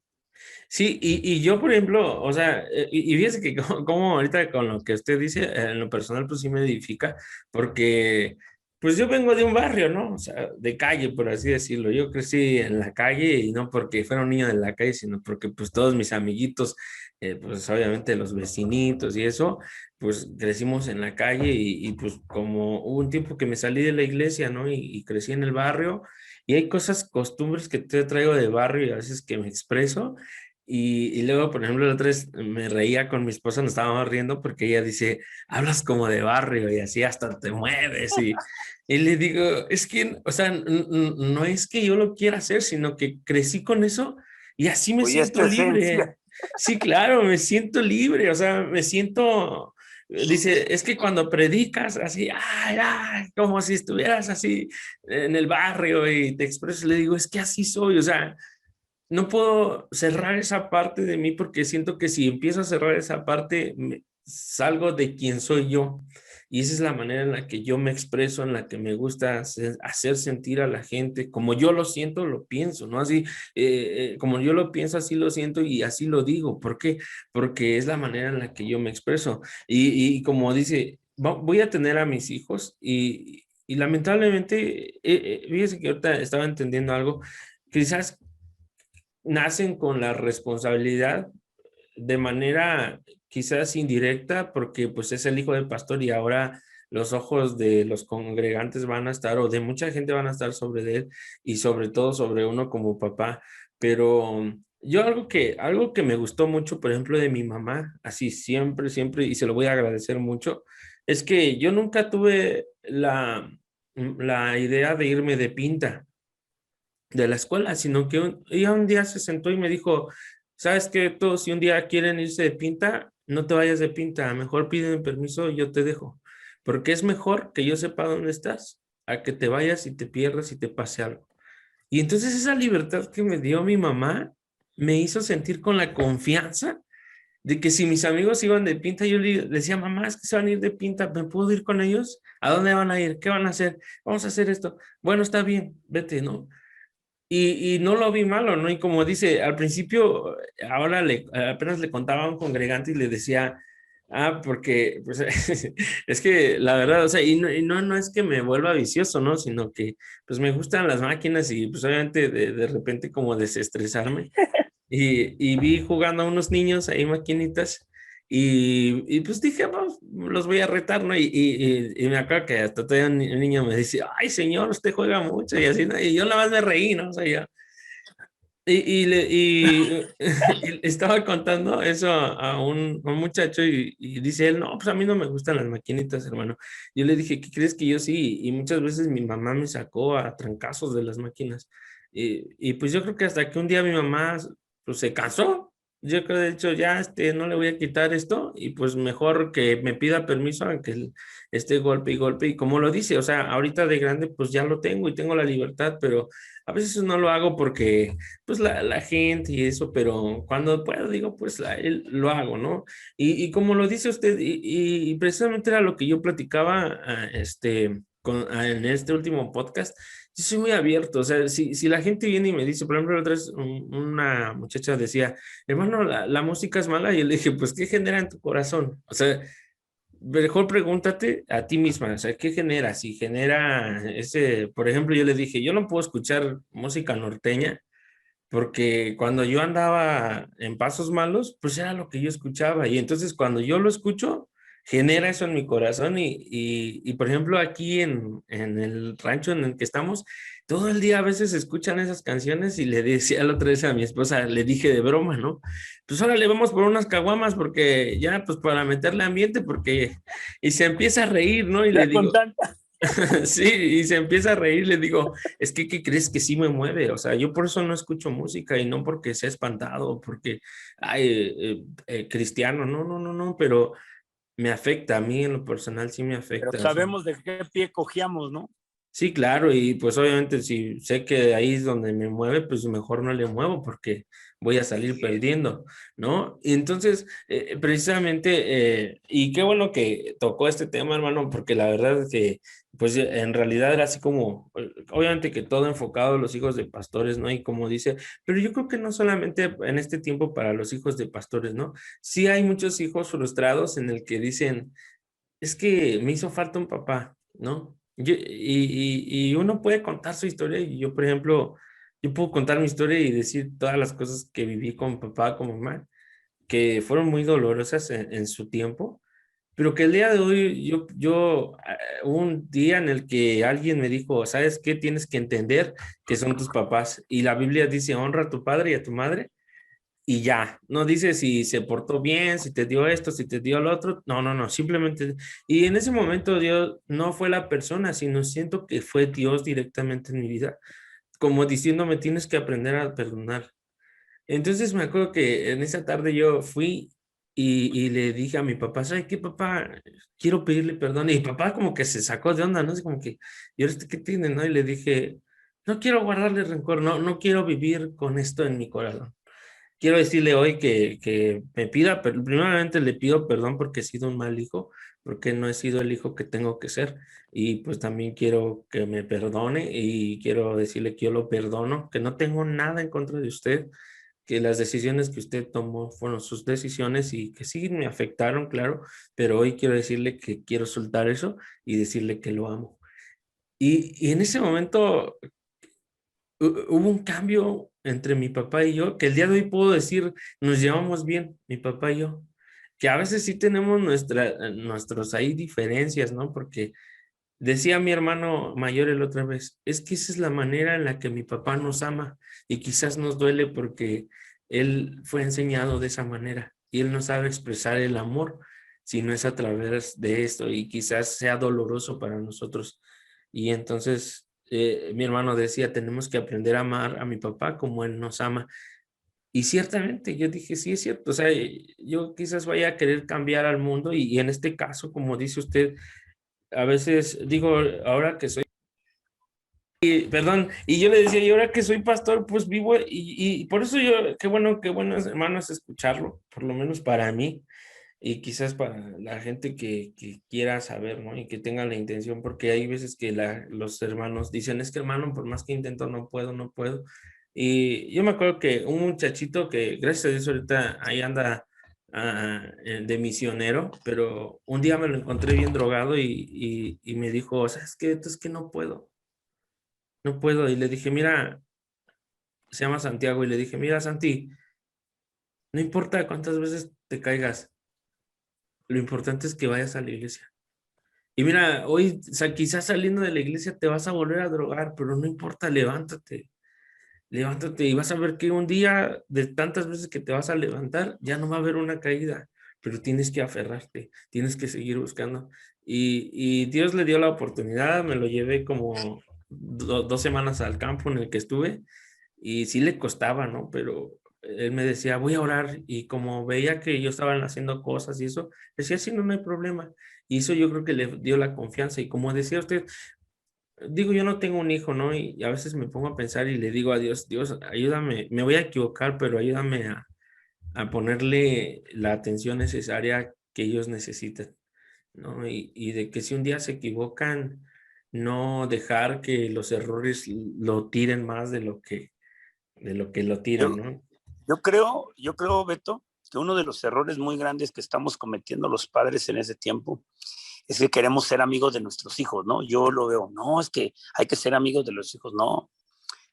sí, y yo, por ejemplo, o sea, y fíjese que como ahorita con lo que usted dice, en lo personal, pues sí me edifica, porque pues yo vengo de un barrio, ¿no? O sea, de calle, por así decirlo. Yo crecí en la calle y no porque fuera un niño de la calle, sino porque pues todos mis amiguitos, pues obviamente los vecinitos y eso, pues crecimos en la calle pues como hubo un tiempo que me salí de la iglesia, ¿no? Y crecí en el barrio. Y hay cosas, costumbres que te traigo de barrio y a veces que me expreso. Y luego, por ejemplo, la otra vez me reía con mi esposa, nos estábamos riendo porque ella dice, hablas como de barrio y así hasta te mueves. Y le digo, es que, o sea, no es que yo lo quiera hacer, sino que crecí con eso y así me oye, es siento tu libre. esencia. Sí, claro, me siento libre, o sea, me siento, dice, es que cuando predicas así, ay, ay, como si estuvieras así en el barrio y te expresas, le digo, es que así soy, o sea, no puedo cerrar esa parte de mí porque siento que si empiezo a cerrar esa parte, salgo de quien soy yo. Y esa es la manera en la que yo me expreso, en la que me gusta hacer sentir a la gente, como yo lo siento, lo pienso, ¿no? Así, como yo lo pienso, así lo siento y así lo digo. ¿Por qué? Porque es la manera en la que yo me expreso. Y como dice, voy a tener a mis hijos y lamentablemente, fíjese que ahorita estaba entendiendo algo, quizás nacen con la responsabilidad de manera quizás indirecta, porque pues es el hijo del pastor y ahora los ojos de los congregantes van a estar, o de mucha gente van a estar sobre él y sobre todo sobre uno como papá. Pero yo algo que me gustó mucho, por ejemplo, de mi mamá, así siempre, siempre, y se lo voy a agradecer mucho, es que yo nunca tuve la idea de irme de pinta de la escuela, sino que ella un día se sentó y me dijo, ¿sabes qué? Todos, si un día quieren irse de pinta, no te vayas de pinta, mejor piden permiso y yo te dejo, porque es mejor que yo sepa dónde estás, a que te vayas y te pierdas y te pase algo. Y entonces esa libertad que me dio mi mamá me hizo sentir con la confianza de que si mis amigos iban de pinta, yo le decía, mamá, es que se van a ir de pinta, ¿me puedo ir con ellos? ¿A dónde van a ir? ¿Qué van a hacer? Vamos a hacer esto. Bueno, está bien, vete, ¿no? Y no lo vi malo, ¿no? Y como dice, al principio, ahora apenas le contaba a un congregante y le decía, porque pues, es que la verdad, o sea, y no es que me vuelva vicioso, ¿no? Sino que pues me gustan las máquinas y pues obviamente de repente como desestresarme. Y vi jugando a unos niños ahí maquinitas y pues dije, pues los voy a retar, ¿no? Y me acuerdo que hasta todavía un niño me dice, ay, señor, usted juega mucho y así, ¿no? Y yo nada más me reí, ¿no? O sea, yo, y estaba contando eso a un muchacho y dice él, no, pues a mí no me gustan las maquinitas, hermano. Yo le dije, ¿qué crees que yo sí? Y muchas veces mi mamá me sacó a trancazos de las máquinas. Y pues yo creo que hasta que un día mi mamá pues se cansó. Yo creo, de hecho, ya no le voy a quitar esto y pues mejor que me pida permiso a que esté golpe y golpe. Y como lo dice, o sea, ahorita de grande pues ya lo tengo y tengo la libertad, pero a veces no lo hago porque pues la gente y eso, pero cuando puedo digo, pues lo hago, ¿no? Y como lo dice usted, y precisamente era lo que yo platicaba en este último podcast, yo soy muy abierto, o sea, si la gente viene y me dice, por ejemplo, la otra vez una muchacha decía, hermano, la música es mala, y yo le dije, pues, ¿qué genera en tu corazón? O sea, mejor pregúntate a ti misma, o sea, ¿qué genera? Si genera ese, por ejemplo, yo le dije, yo no puedo escuchar música norteña porque cuando yo andaba en pasos malos, pues era lo que yo escuchaba. Y entonces cuando yo lo escucho, genera eso en mi corazón. Y por ejemplo, aquí en el rancho en el que estamos, todo el día a veces se escuchan esas canciones y le decía la otra vez a mi esposa, le dije de broma, ¿no? Pues ahora le vamos por unas caguamas porque ya, pues para meterle ambiente, porque... Y se empieza a reír, ¿no? Y le Ya con digo, tanta. sí, y se empieza a reír, le digo, es que, ¿qué crees que sí me mueve? O sea, yo por eso no escucho música y no porque sea espantado, porque, ay, cristiano, no, no, no, no, pero me afecta, a mí en lo personal sí me Pero afecta. O sea, sabemos de qué pie cogíamos, ¿no? sí, claro, y pues obviamente si sé que ahí es donde me mueve, pues mejor no le muevo porque voy a salir Sí. perdiendo, ¿no? Y entonces, precisamente, y qué bueno que tocó este tema, hermano, porque la verdad es que, pues en realidad era así como, obviamente que todo enfocado a los hijos de pastores, ¿no? Y como dice, pero yo creo que no solamente en este tiempo para los hijos de pastores, ¿no? Sí hay muchos hijos frustrados en el que dicen, es que me hizo falta un papá, ¿no? Y uno puede contar su historia y yo, por ejemplo, yo puedo contar mi historia y decir todas las cosas que viví con papá, con mamá, que fueron muy dolorosas en su tiempo, pero que el día de hoy hubo un día en el que alguien me dijo, ¿sabes qué? Tienes que entender que son tus papás. Y la Biblia dice, honra a tu padre y a tu madre y ya, no dice si se portó bien, si te dio esto, si te dio lo otro, no, no, no, simplemente, y en ese momento Dios no fue la persona, sino siento que fue Dios directamente en mi vida, como diciéndome, tienes que aprender a perdonar. Entonces me acuerdo que en esa tarde yo fui y le dije a mi papá, ¿sabes qué, papá? Quiero pedirle perdón, y mi papá como que se sacó de onda, ¿no? Así como que, ¿y ahora qué tiene, no? Y le dije, no quiero guardarle rencor, no, no quiero vivir con esto en mi corazón. Quiero decirle hoy que me pida, pero primeramente le pido perdón porque he sido un mal hijo, porque no he sido el hijo que tengo que ser. Y pues también quiero que me perdone y quiero decirle que yo lo perdono, que no tengo nada en contra de usted, que las decisiones que usted tomó fueron sus decisiones y que sí me afectaron, claro, pero hoy quiero decirle que quiero soltar eso y decirle que lo amo. Y en ese momento hubo un cambio entre mi papá y yo, que el día de hoy puedo decir, nos llevamos bien, mi papá y yo, que a veces sí tenemos nuestros ahí diferencias, ¿no? Porque decía mi hermano mayor el otra vez, es que esa es la manera en la que mi papá nos ama y quizás nos duele porque él fue enseñado de esa manera y él no sabe expresar el amor si no es a través de esto y quizás sea doloroso para nosotros. Y entonces mi hermano decía, tenemos que aprender a amar a mi papá como él nos ama. Y ciertamente yo dije, sí es cierto, o sea, yo quizás vaya a querer cambiar al mundo y en este caso, como dice usted, a veces digo, ahora que soy, perdón, y yo le decía, y ahora que soy pastor, pues vivo, y por eso yo, qué bueno, hermano, es escucharlo, por lo menos para mí, y quizás para la gente que quiera saber, ¿no? Y que tenga la intención, porque hay veces que los hermanos dicen, es que hermano, por más que intento, no puedo, no puedo. Y yo me acuerdo que un muchachito que, gracias a Dios, ahorita ahí anda de misionero, pero un día me lo encontré bien drogado y me dijo, ¿sabes qué? Es que no puedo, no puedo. Y le dije, mira, se llama Santiago, y le dije, mira, Santi, no importa cuántas veces te caigas, lo importante es que vayas a la iglesia. Y mira, hoy, o sea, quizás saliendo de la iglesia te vas a volver a drogar, pero no importa, levántate, levántate y vas a ver que un día de tantas veces que te vas a levantar, ya no va a haber una caída, pero tienes que aferrarte, tienes que seguir buscando. Y Dios le dio la oportunidad, me lo llevé como 2 semanas al campo en el que estuve y sí le costaba, ¿no? Pero él me decía, voy a orar y como veía que yo estaban haciendo cosas y eso, decía, sí, no, no hay problema. Y eso yo creo que le dio la confianza y como decía usted, digo, yo no tengo un hijo, ¿no? Y a veces me pongo a pensar y le digo a Dios, Dios, ayúdame, me voy a equivocar, pero ayúdame a ponerle la atención necesaria que ellos necesitan, ¿no? Y de que si un día se equivocan, no dejar que los errores lo tiren más de lo que lo tiran, Yo, ¿no? yo creo, Beto, que uno de los errores muy grandes que estamos cometiendo los padres en ese tiempo es que queremos ser amigos de nuestros hijos, ¿no? Yo lo veo, no, es que hay que ser amigos de los hijos, no.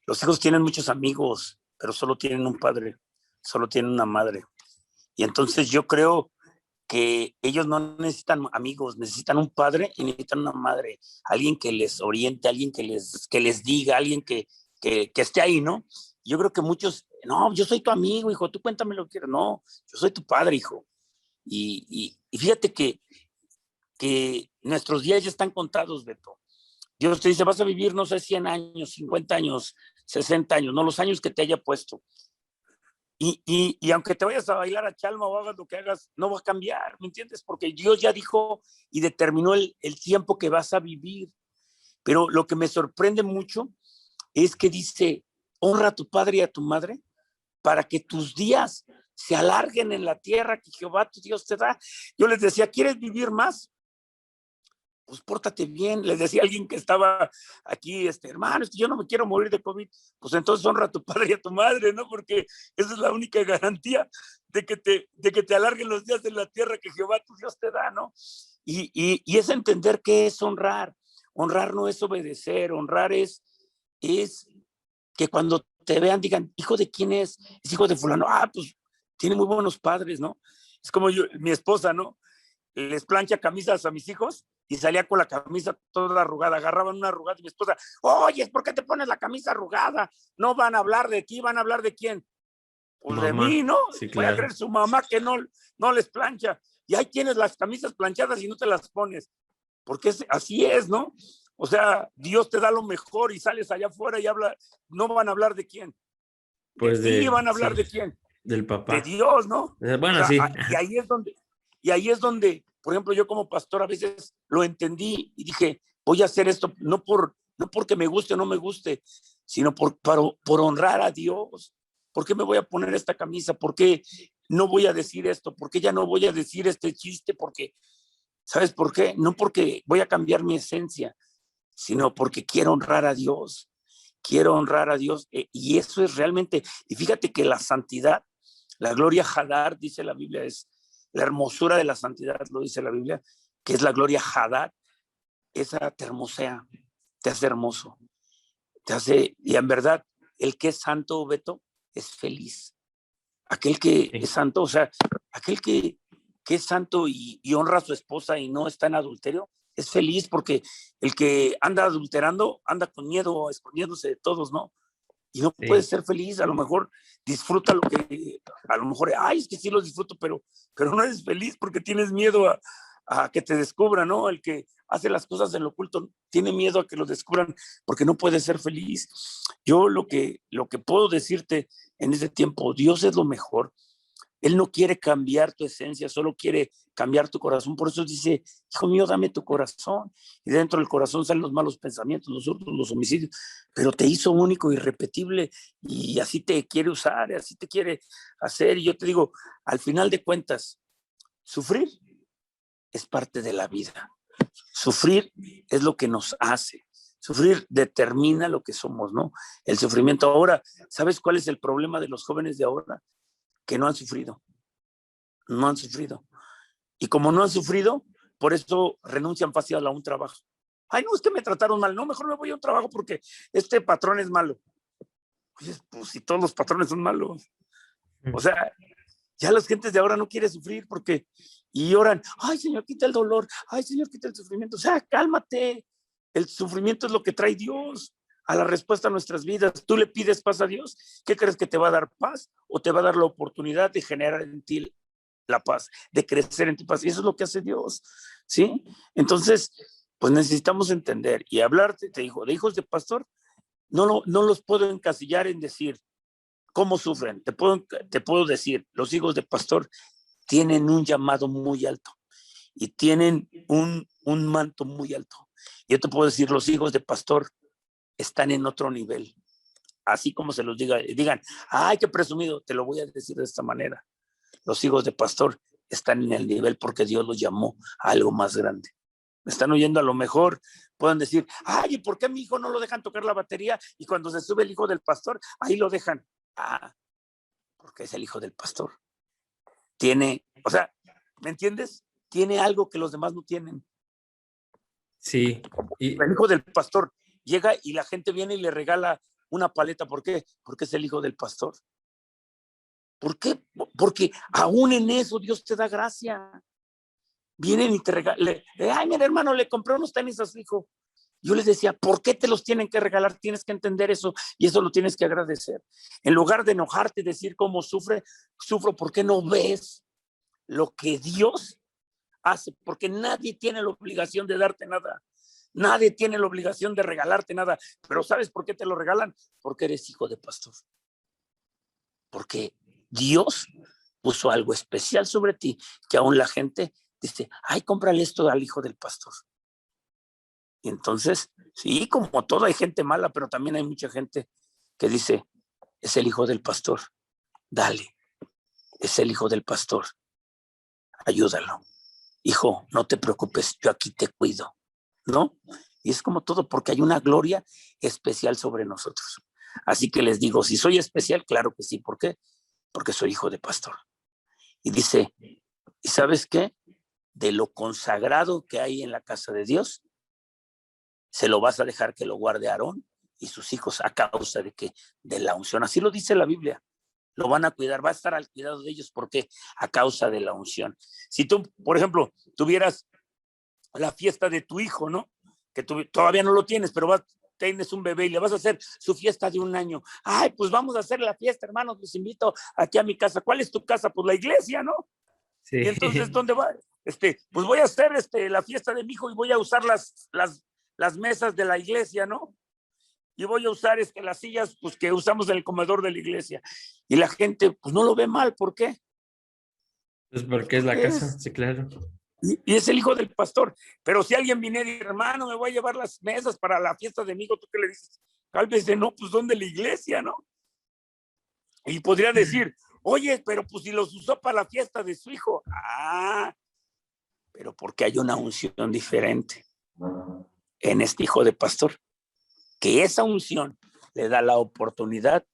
Los hijos tienen muchos amigos, pero solo tienen un padre, solo tienen una madre. Y entonces yo creo que ellos no necesitan amigos, necesitan un padre y necesitan una madre, alguien que les oriente, alguien que les diga, alguien que esté ahí, ¿no? Yo creo que muchos, no, yo soy tu amigo, hijo, tú cuéntame lo que quieras. No, yo soy tu padre, hijo. Y fíjate que nuestros días ya están contados, Beto. Dios te dice, vas a vivir, no sé, 100 años, 50 años, 60 años, no los años que te haya puesto. Y aunque te vayas a bailar a Chalma o hagas lo que hagas, no va a cambiar, ¿me entiendes? Porque Dios ya dijo y determinó el tiempo que vas a vivir. Pero lo que me sorprende mucho es que dice, honra a tu padre y a tu madre para que tus días se alarguen en la tierra que Jehová tu Dios te da. Yo les decía, ¿quieres vivir más? Pues pórtate bien. Les decía a alguien que estaba aquí, hermano, es que yo no me quiero morir de COVID. Pues entonces honra a tu padre y a tu madre, ¿no? Porque esa es la única garantía de que te alarguen los días en la tierra que Jehová tu Dios te da, ¿no? Y es entender qué es honrar. Honrar no es obedecer, honrar es que cuando te vean digan, ¿hijo de quién es? Es hijo de fulano. Ah, pues tiene muy buenos padres, ¿no? Es como yo, mi esposa, ¿no? Les plancha camisas a mis hijos y salía con la camisa toda arrugada. Agarraban una arrugada y mi esposa, oye, ¿por qué te pones la camisa arrugada? No van a hablar de ti, van a hablar de quién. Pues de Mamá, mí, ¿no? sí, Voy a claro. creer su mamá que no les plancha. Y ahí tienes las camisas planchadas y no te las pones. Porque así es, ¿no? O sea, Dios te da lo mejor y sales allá afuera y habla, no van a hablar de quién. De Pues ti van a hablar sí, de quién. del De papá. Dios, ¿no? O Bueno, sea, sí, y ahí es donde, por ejemplo, yo como pastor a veces lo entendí y dije, voy a hacer esto no porque me guste o no me guste, sino por honrar a Dios. ¿Por qué me voy a poner esta camisa? ¿Por qué no voy a decir esto? ¿Por qué ya no voy a decir este chiste? Porque, ¿sabes por qué? No porque voy a cambiar mi esencia, sino porque quiero honrar a Dios. Quiero honrar a Dios. Y eso es realmente, y fíjate que la santidad, la gloria Hadar, dice la Biblia, es la hermosura de la santidad, lo dice la Biblia, que es la gloria Hadar, esa te hermosea, te hace hermoso, te hace, y en verdad, el que es santo, Beto, es feliz. Aquel que es sí, santo, o sea, aquel que es santo y honra a su esposa y no está en adulterio, es feliz porque el que anda adulterando anda con miedo, escondiéndose de todos, ¿no? Y no puede sí. ser feliz, a lo mejor disfruta a lo mejor, ay, es que sí lo disfruto, pero no eres feliz porque tienes miedo a que te descubran, ¿no? El que hace las cosas en lo oculto tiene miedo a que lo descubran porque no puede ser feliz. Yo lo que puedo decirte en ese tiempo, Dios es lo mejor. Él no quiere cambiar tu esencia, solo quiere cambiar tu corazón. Por eso dice, hijo mío, dame tu corazón. Y dentro del corazón salen los malos pensamientos, los hurtos, los homicidios. Pero te hizo único, irrepetible, y así te quiere usar, así te quiere hacer. Y yo te digo, al final de cuentas, sufrir es parte de la vida. Sufrir es lo que nos hace. Sufrir determina lo que somos, ¿no? El sufrimiento. Ahora, ¿sabes cuál es el problema de los jóvenes de ahora? Que no han sufrido. No han sufrido. Y como no han sufrido, por eso renuncian fácil a un trabajo. Ay, no, es que me trataron mal. No, mejor me voy a un trabajo porque este patrón es malo. Oye, pues si todos los patrones son malos. O sea, ya las gentes de ahora no quieren sufrir porque y oran, ay, Señor, quita el dolor, ay, Señor, quita el sufrimiento. O sea, cálmate. El sufrimiento es lo que trae Dios a la respuesta a nuestras vidas. Tú le pides paz a Dios, ¿qué crees que te va a dar paz o te va a dar la oportunidad de generar en ti la paz, de crecer en tu paz? Y eso es lo que hace Dios, ¿sí? Entonces, pues necesitamos entender y hablarte, te digo, de hijos de pastor, no los puedo encasillar en decir cómo sufren. Te puedo decir, los hijos de pastor tienen un llamado muy alto y tienen un manto muy alto. Yo te puedo decir, los hijos de pastor están en otro nivel. Así como se los digan, ay, qué presumido, te lo voy a decir de esta manera. Los hijos de pastor están en el nivel porque Dios los llamó a algo más grande. Me están oyendo, a lo mejor pueden decir, ay, ¿y por qué a mi hijo no lo dejan tocar la batería? Y cuando se sube el hijo del pastor, ahí lo dejan. Ah, porque es el hijo del pastor. Tiene, o sea, ¿me entiendes? Tiene algo que los demás no tienen. Sí. Y El hijo del pastor llega y la gente viene y le regala una paleta. ¿Por qué? Porque es el hijo del pastor. ¿Por qué? Porque aún en eso Dios te da gracia. Vienen y te regalan. Ay, mira, hermano, le compré unos tenis a su hijo. Yo les decía, ¿por qué te los tienen que regalar? Tienes que entender eso y eso lo tienes que agradecer. En lugar de enojarte y decir cómo sufro, ¿por qué no ves lo que Dios hace? Porque nadie tiene la obligación de darte nada. Nadie tiene la obligación de regalarte nada. Pero ¿sabes por qué te lo regalan? Porque eres hijo de pastor. Porque Dios puso algo especial sobre ti que aún la gente dice, ay, cómprale esto al hijo del pastor. Y entonces, sí, como todo, hay gente mala, pero también hay mucha gente que dice, es el hijo del pastor, dale, es el hijo del pastor, ayúdalo. Hijo, no te preocupes, yo aquí te cuido, ¿no? Y es como todo, porque hay una gloria especial sobre nosotros. Así que les digo, si soy especial, claro que sí. ¿Por qué? Porque soy hijo de pastor. Y dice, ¿y sabes qué? De lo consagrado que hay en la casa de Dios, se lo vas a dejar que lo guarde Aarón y sus hijos a causa de que de la unción. Así lo dice la Biblia. Lo van a cuidar, va a estar al cuidado de ellos. ¿Por qué? A causa de la unción. Si tú, por ejemplo, tuvieras la fiesta de tu hijo, ¿no? Que tú todavía no lo tienes, pero tienes un bebé y le vas a hacer su fiesta de 1 año. Ay, pues vamos a hacer la fiesta, hermanos, los invito aquí a mi casa. ¿Cuál es tu casa? Pues la iglesia, ¿no? sí. Y entonces, ¿dónde va? Pues voy a hacer la fiesta de mi hijo y voy a usar las mesas de la iglesia, ¿no? Y voy a usar las sillas pues, que usamos en el comedor de la iglesia. Y la gente, pues no lo ve mal. ¿Por qué? Pues porque es la casa, sí, claro. Y es el hijo del pastor. Pero si alguien viene y dice, hermano, me voy a llevar las mesas para la fiesta de mi hijo, ¿tú qué le dices? Tal vez no, pues ¿dónde la iglesia, no? Y podría decir, oye, pero pues si los usó para la fiesta de su hijo. Ah, pero porque hay una unción diferente en este hijo de pastor, que esa unción le da la oportunidad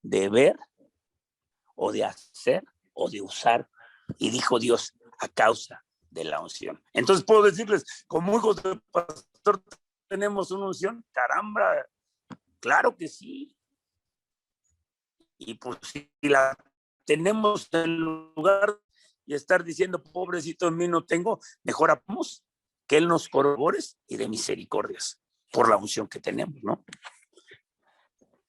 de ver o de hacer o de usar. Y dijo Dios, a causa de la unción. Entonces puedo decirles, como hijos de pastor tenemos una unción, caramba, claro que sí. Y pues si la tenemos en lugar y estar diciendo, pobrecito de mí no tengo, mejor hagamos que Él nos corrobore y de misericordias por la unción que tenemos, ¿no?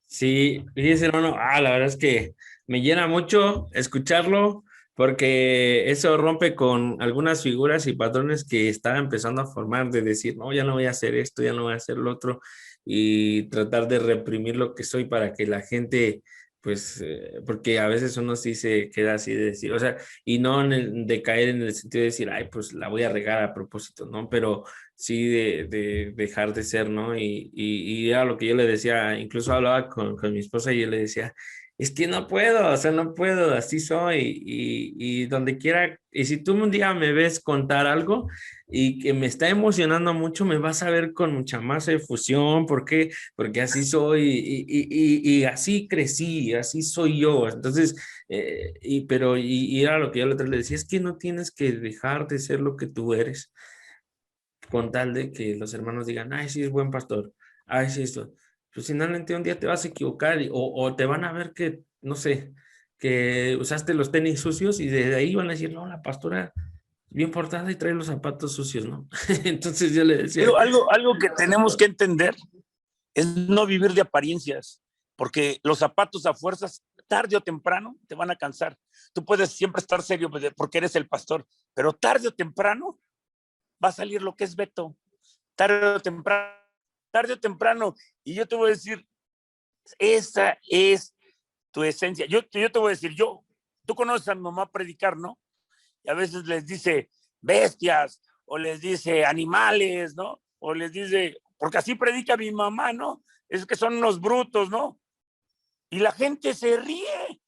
Sí, fíjese, hermano, la verdad es que me llena mucho escucharlo. porque eso rompe con algunas figuras y patrones que estaba empezando a formar, de decir, no, ya no voy a hacer esto, ya no voy a hacer lo otro, y tratar de reprimir lo que soy para que la gente, pues, porque a veces uno sí se queda así de decir, o sea, y no de caer en el sentido de decir, ay, pues la voy a regar a propósito, ¿no? Pero sí de dejar de ser, ¿no? Y era lo que yo le decía, incluso hablaba con mi esposa y yo le decía, es que no puedo, o sea, no puedo, así soy, y donde quiera, y si tú un día me ves contar algo y que me está emocionando mucho, me vas a ver con mucha más efusión, ¿por qué? Porque así soy, y así crecí, así soy yo, entonces, y era lo que yo le decía, es que no tienes que dejar de ser lo que tú eres, con tal de que los hermanos digan, ay, sí es buen pastor, ay, sí esto. Pues finalmente un día te vas a equivocar o te van a ver que, no sé, que usaste los tenis sucios y desde ahí van a decir, no, la pastora es bien portada y trae los zapatos sucios, ¿no? Entonces yo le decía, Pero algo que tenemos que entender es no vivir de apariencias, porque los zapatos a fuerzas, tarde o temprano, te van a cansar. Tú puedes siempre estar serio porque eres el pastor, pero tarde o temprano va a salir lo que es Beto. Tarde o temprano. Y yo te voy a decir, esa es tu esencia. Yo te voy a decir, tú conoces a mi mamá predicar, ¿no? Y a veces les dice bestias, o les dice animales, ¿no? O les dice, porque así predica mi mamá, ¿no? Es que son unos brutos, ¿no? Y la gente se ríe.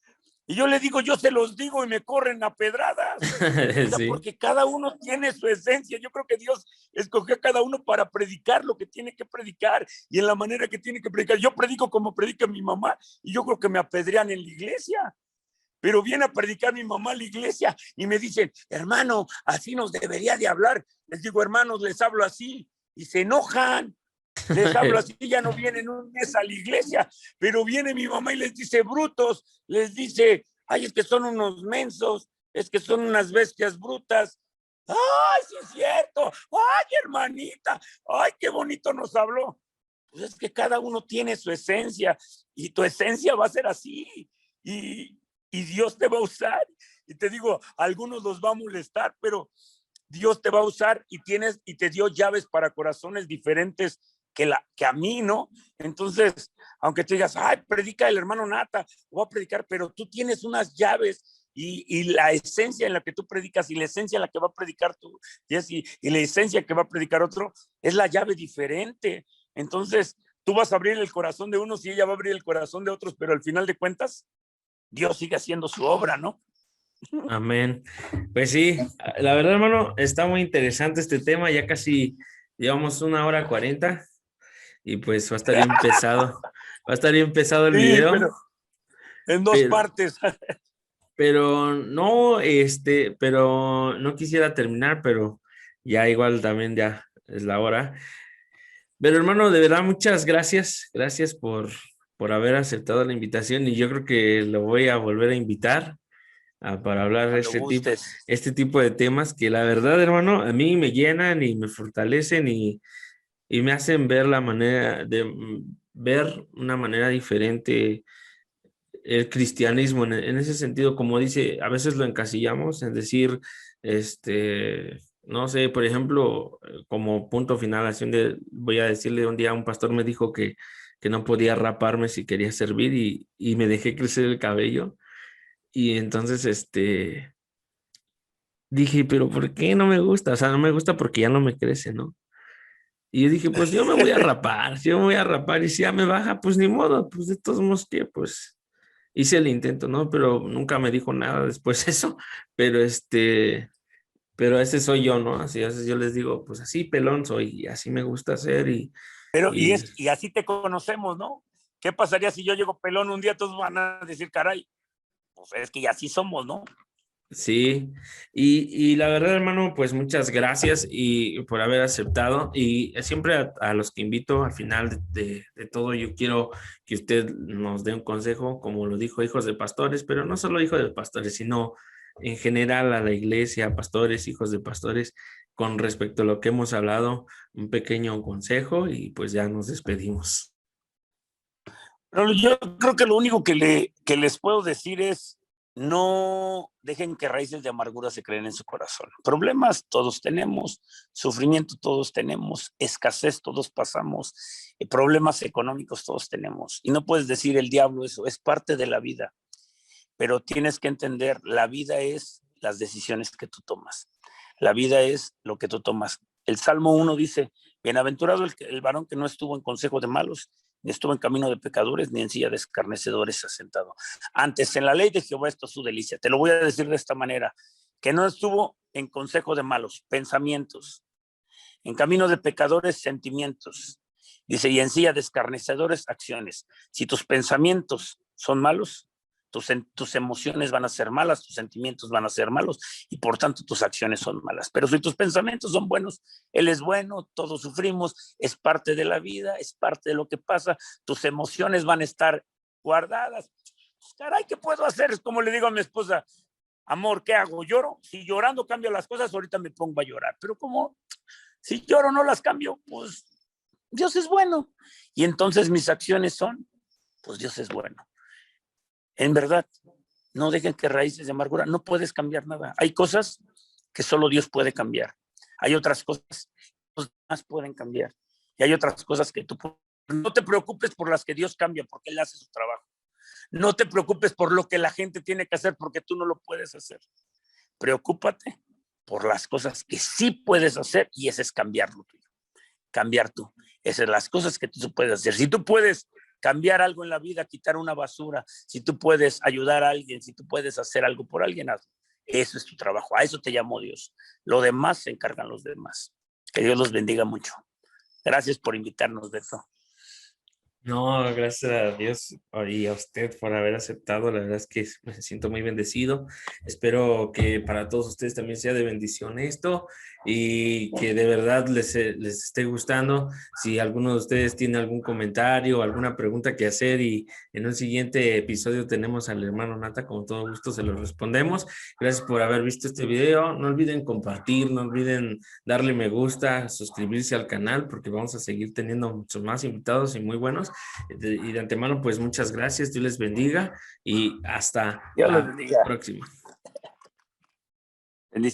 Y yo le digo, yo se los digo y me corren a pedradas. O sea, sí, porque cada uno tiene su esencia. Yo creo que Dios escogió a cada uno para predicar lo que tiene que predicar y en la manera que tiene que predicar. Yo predico como predica mi mamá y yo creo que me apedrean en la iglesia. Pero viene a predicar mi mamá a la iglesia y me dicen, hermano, así nos debería de hablar. Les digo, hermanos, les hablo así y se enojan. Les hablo así, ya no vienen un mes a la iglesia, pero viene mi mamá y les dice brutos, les dice, ay, es que son unos mensos, es que son unas bestias brutas. Ay, sí es cierto, ay, hermanita, ay, qué bonito nos habló. Pues es que cada uno tiene su esencia y tu esencia va a ser así y Dios te va a usar. Y te digo, a algunos los va a molestar, pero Dios te va a usar y te dio llaves para corazones diferentes que a mí, ¿no? Entonces, aunque tú digas, ay, predica el hermano Nata, voy a predicar, pero tú tienes unas llaves y la esencia en la que tú predicas y la esencia en la que va a predicar tú, y la esencia que va a predicar otro, es la llave diferente. Entonces, tú vas a abrir el corazón de unos y ella va a abrir el corazón de otros, pero al final de cuentas, Dios sigue haciendo su obra, ¿no? amén. Pues sí, la verdad, hermano, está muy interesante este tema, ya casi llevamos 1 hora 40 y pues va a estar bien pesado, va a estar bien pesado el Sí, video, pero en dos pero, partes. pero no quisiera terminar, pero ya igual también ya es la hora. Pero hermano, de verdad, muchas gracias, gracias por haber aceptado la invitación y yo creo que lo voy a volver a invitar para hablar de Cuando gustes. este tipo de temas que la verdad, hermano, a mí me llenan y me fortalecen y me hacen ver la manera de ver una manera diferente el cristianismo en ese sentido, como dice, a veces lo encasillamos en decir, no sé, por ejemplo, como punto final, así voy a decirle, un día un pastor me dijo que no podía raparme si quería servir y me dejé crecer el cabello y entonces, dije, pero ¿por qué no me gusta? O sea, no me gusta porque ya no me crece, ¿no? Y yo dije, pues yo me voy a rapar, yo me voy a rapar y si ya me baja, pues ni modo, pues de todos modos que pues hice el intento, ¿no? Pero nunca me dijo nada después eso, pero pero ese soy yo, ¿no? Así, a veces yo les digo, pues así pelón soy y así me gusta hacer Pero, y y así te conocemos, ¿no? ¿Qué pasaría si yo llego pelón un día? Todos van a decir, caray, pues es que así somos, ¿no? sí, y la verdad, hermano, pues muchas gracias y por haber aceptado y siempre a los que invito al final de todo, yo quiero que usted nos dé un consejo, como lo dijo, hijos de pastores, pero no solo hijos de pastores, sino en general a la iglesia, pastores, hijos de pastores, con respecto a lo que hemos hablado, un pequeño consejo y pues ya nos despedimos. Pero yo creo que lo único que les puedo decir es no dejen que raíces de amargura se creen en su corazón. Problemas todos tenemos, sufrimiento todos tenemos, escasez todos pasamos, problemas económicos todos tenemos. Y no puedes decir el diablo eso, es parte de la vida. Pero tienes que entender, la vida es las decisiones que tú tomas. La vida es lo que tú tomas. El Salmo 1 dice, bienaventurado el varón que no estuvo en consejo de malos, ni estuvo en camino de pecadores, ni en silla de escarnecedores asentado. Antes, en la ley de Jehová está su delicia. Te lo voy a decir de esta manera, que no estuvo en consejo de malos, pensamientos, en camino de pecadores, sentimientos. Dice, y en silla de escarnecedores, acciones. Si tus pensamientos son malos, tus emociones van a ser malas, tus sentimientos van a ser malos y por tanto tus acciones son malas. Pero si tus pensamientos son buenos, Él es bueno, todos sufrimos, es parte de la vida, es parte de lo que pasa, tus emociones van a estar guardadas. Pues, caray, ¿qué puedo hacer? Es como le digo a mi esposa, amor, ¿qué hago? ¿Lloro? Si llorando cambio las cosas, ahorita me pongo a llorar. Pero como si lloro no las cambio, pues Dios es bueno. Y entonces mis acciones son, pues Dios es bueno. En verdad, no dejen que raíces de amargura, no puedes cambiar nada. Hay cosas que solo Dios puede cambiar. Hay otras cosas que los demás pueden cambiar. Y hay otras cosas que tú no te preocupes por las que Dios cambia, porque Él hace su trabajo. No te preocupes por lo que la gente tiene que hacer, porque tú no lo puedes hacer. Preocúpate por las cosas que sí puedes hacer y ese es cambiar lo tuyo. Cambiar tú. Esas son las cosas que tú puedes hacer. Si tú puedes cambiar algo en la vida, quitar una basura, si tú puedes ayudar a alguien, si tú puedes hacer algo por alguien, hazlo. Eso es tu trabajo, a eso te llamó Dios. Lo demás se encargan los demás. Que Dios los bendiga mucho. Gracias por invitarnos, Beto. No, gracias a Dios y a usted por haber aceptado. La verdad es que me siento muy bendecido. Espero que para todos ustedes también sea de bendición esto y que de verdad les esté gustando. Si alguno de ustedes tiene algún comentario o alguna pregunta que hacer y en un siguiente episodio tenemos al hermano Nata, con todo gusto se lo respondemos. Gracias por haber visto este video. No olviden compartir, no olviden darle me gusta, suscribirse al canal porque vamos a seguir teniendo muchos más invitados y muy buenos. Y de antemano, pues muchas gracias, Dios les bendiga y hasta Dios los la bendiga. próxima. Bendiciones.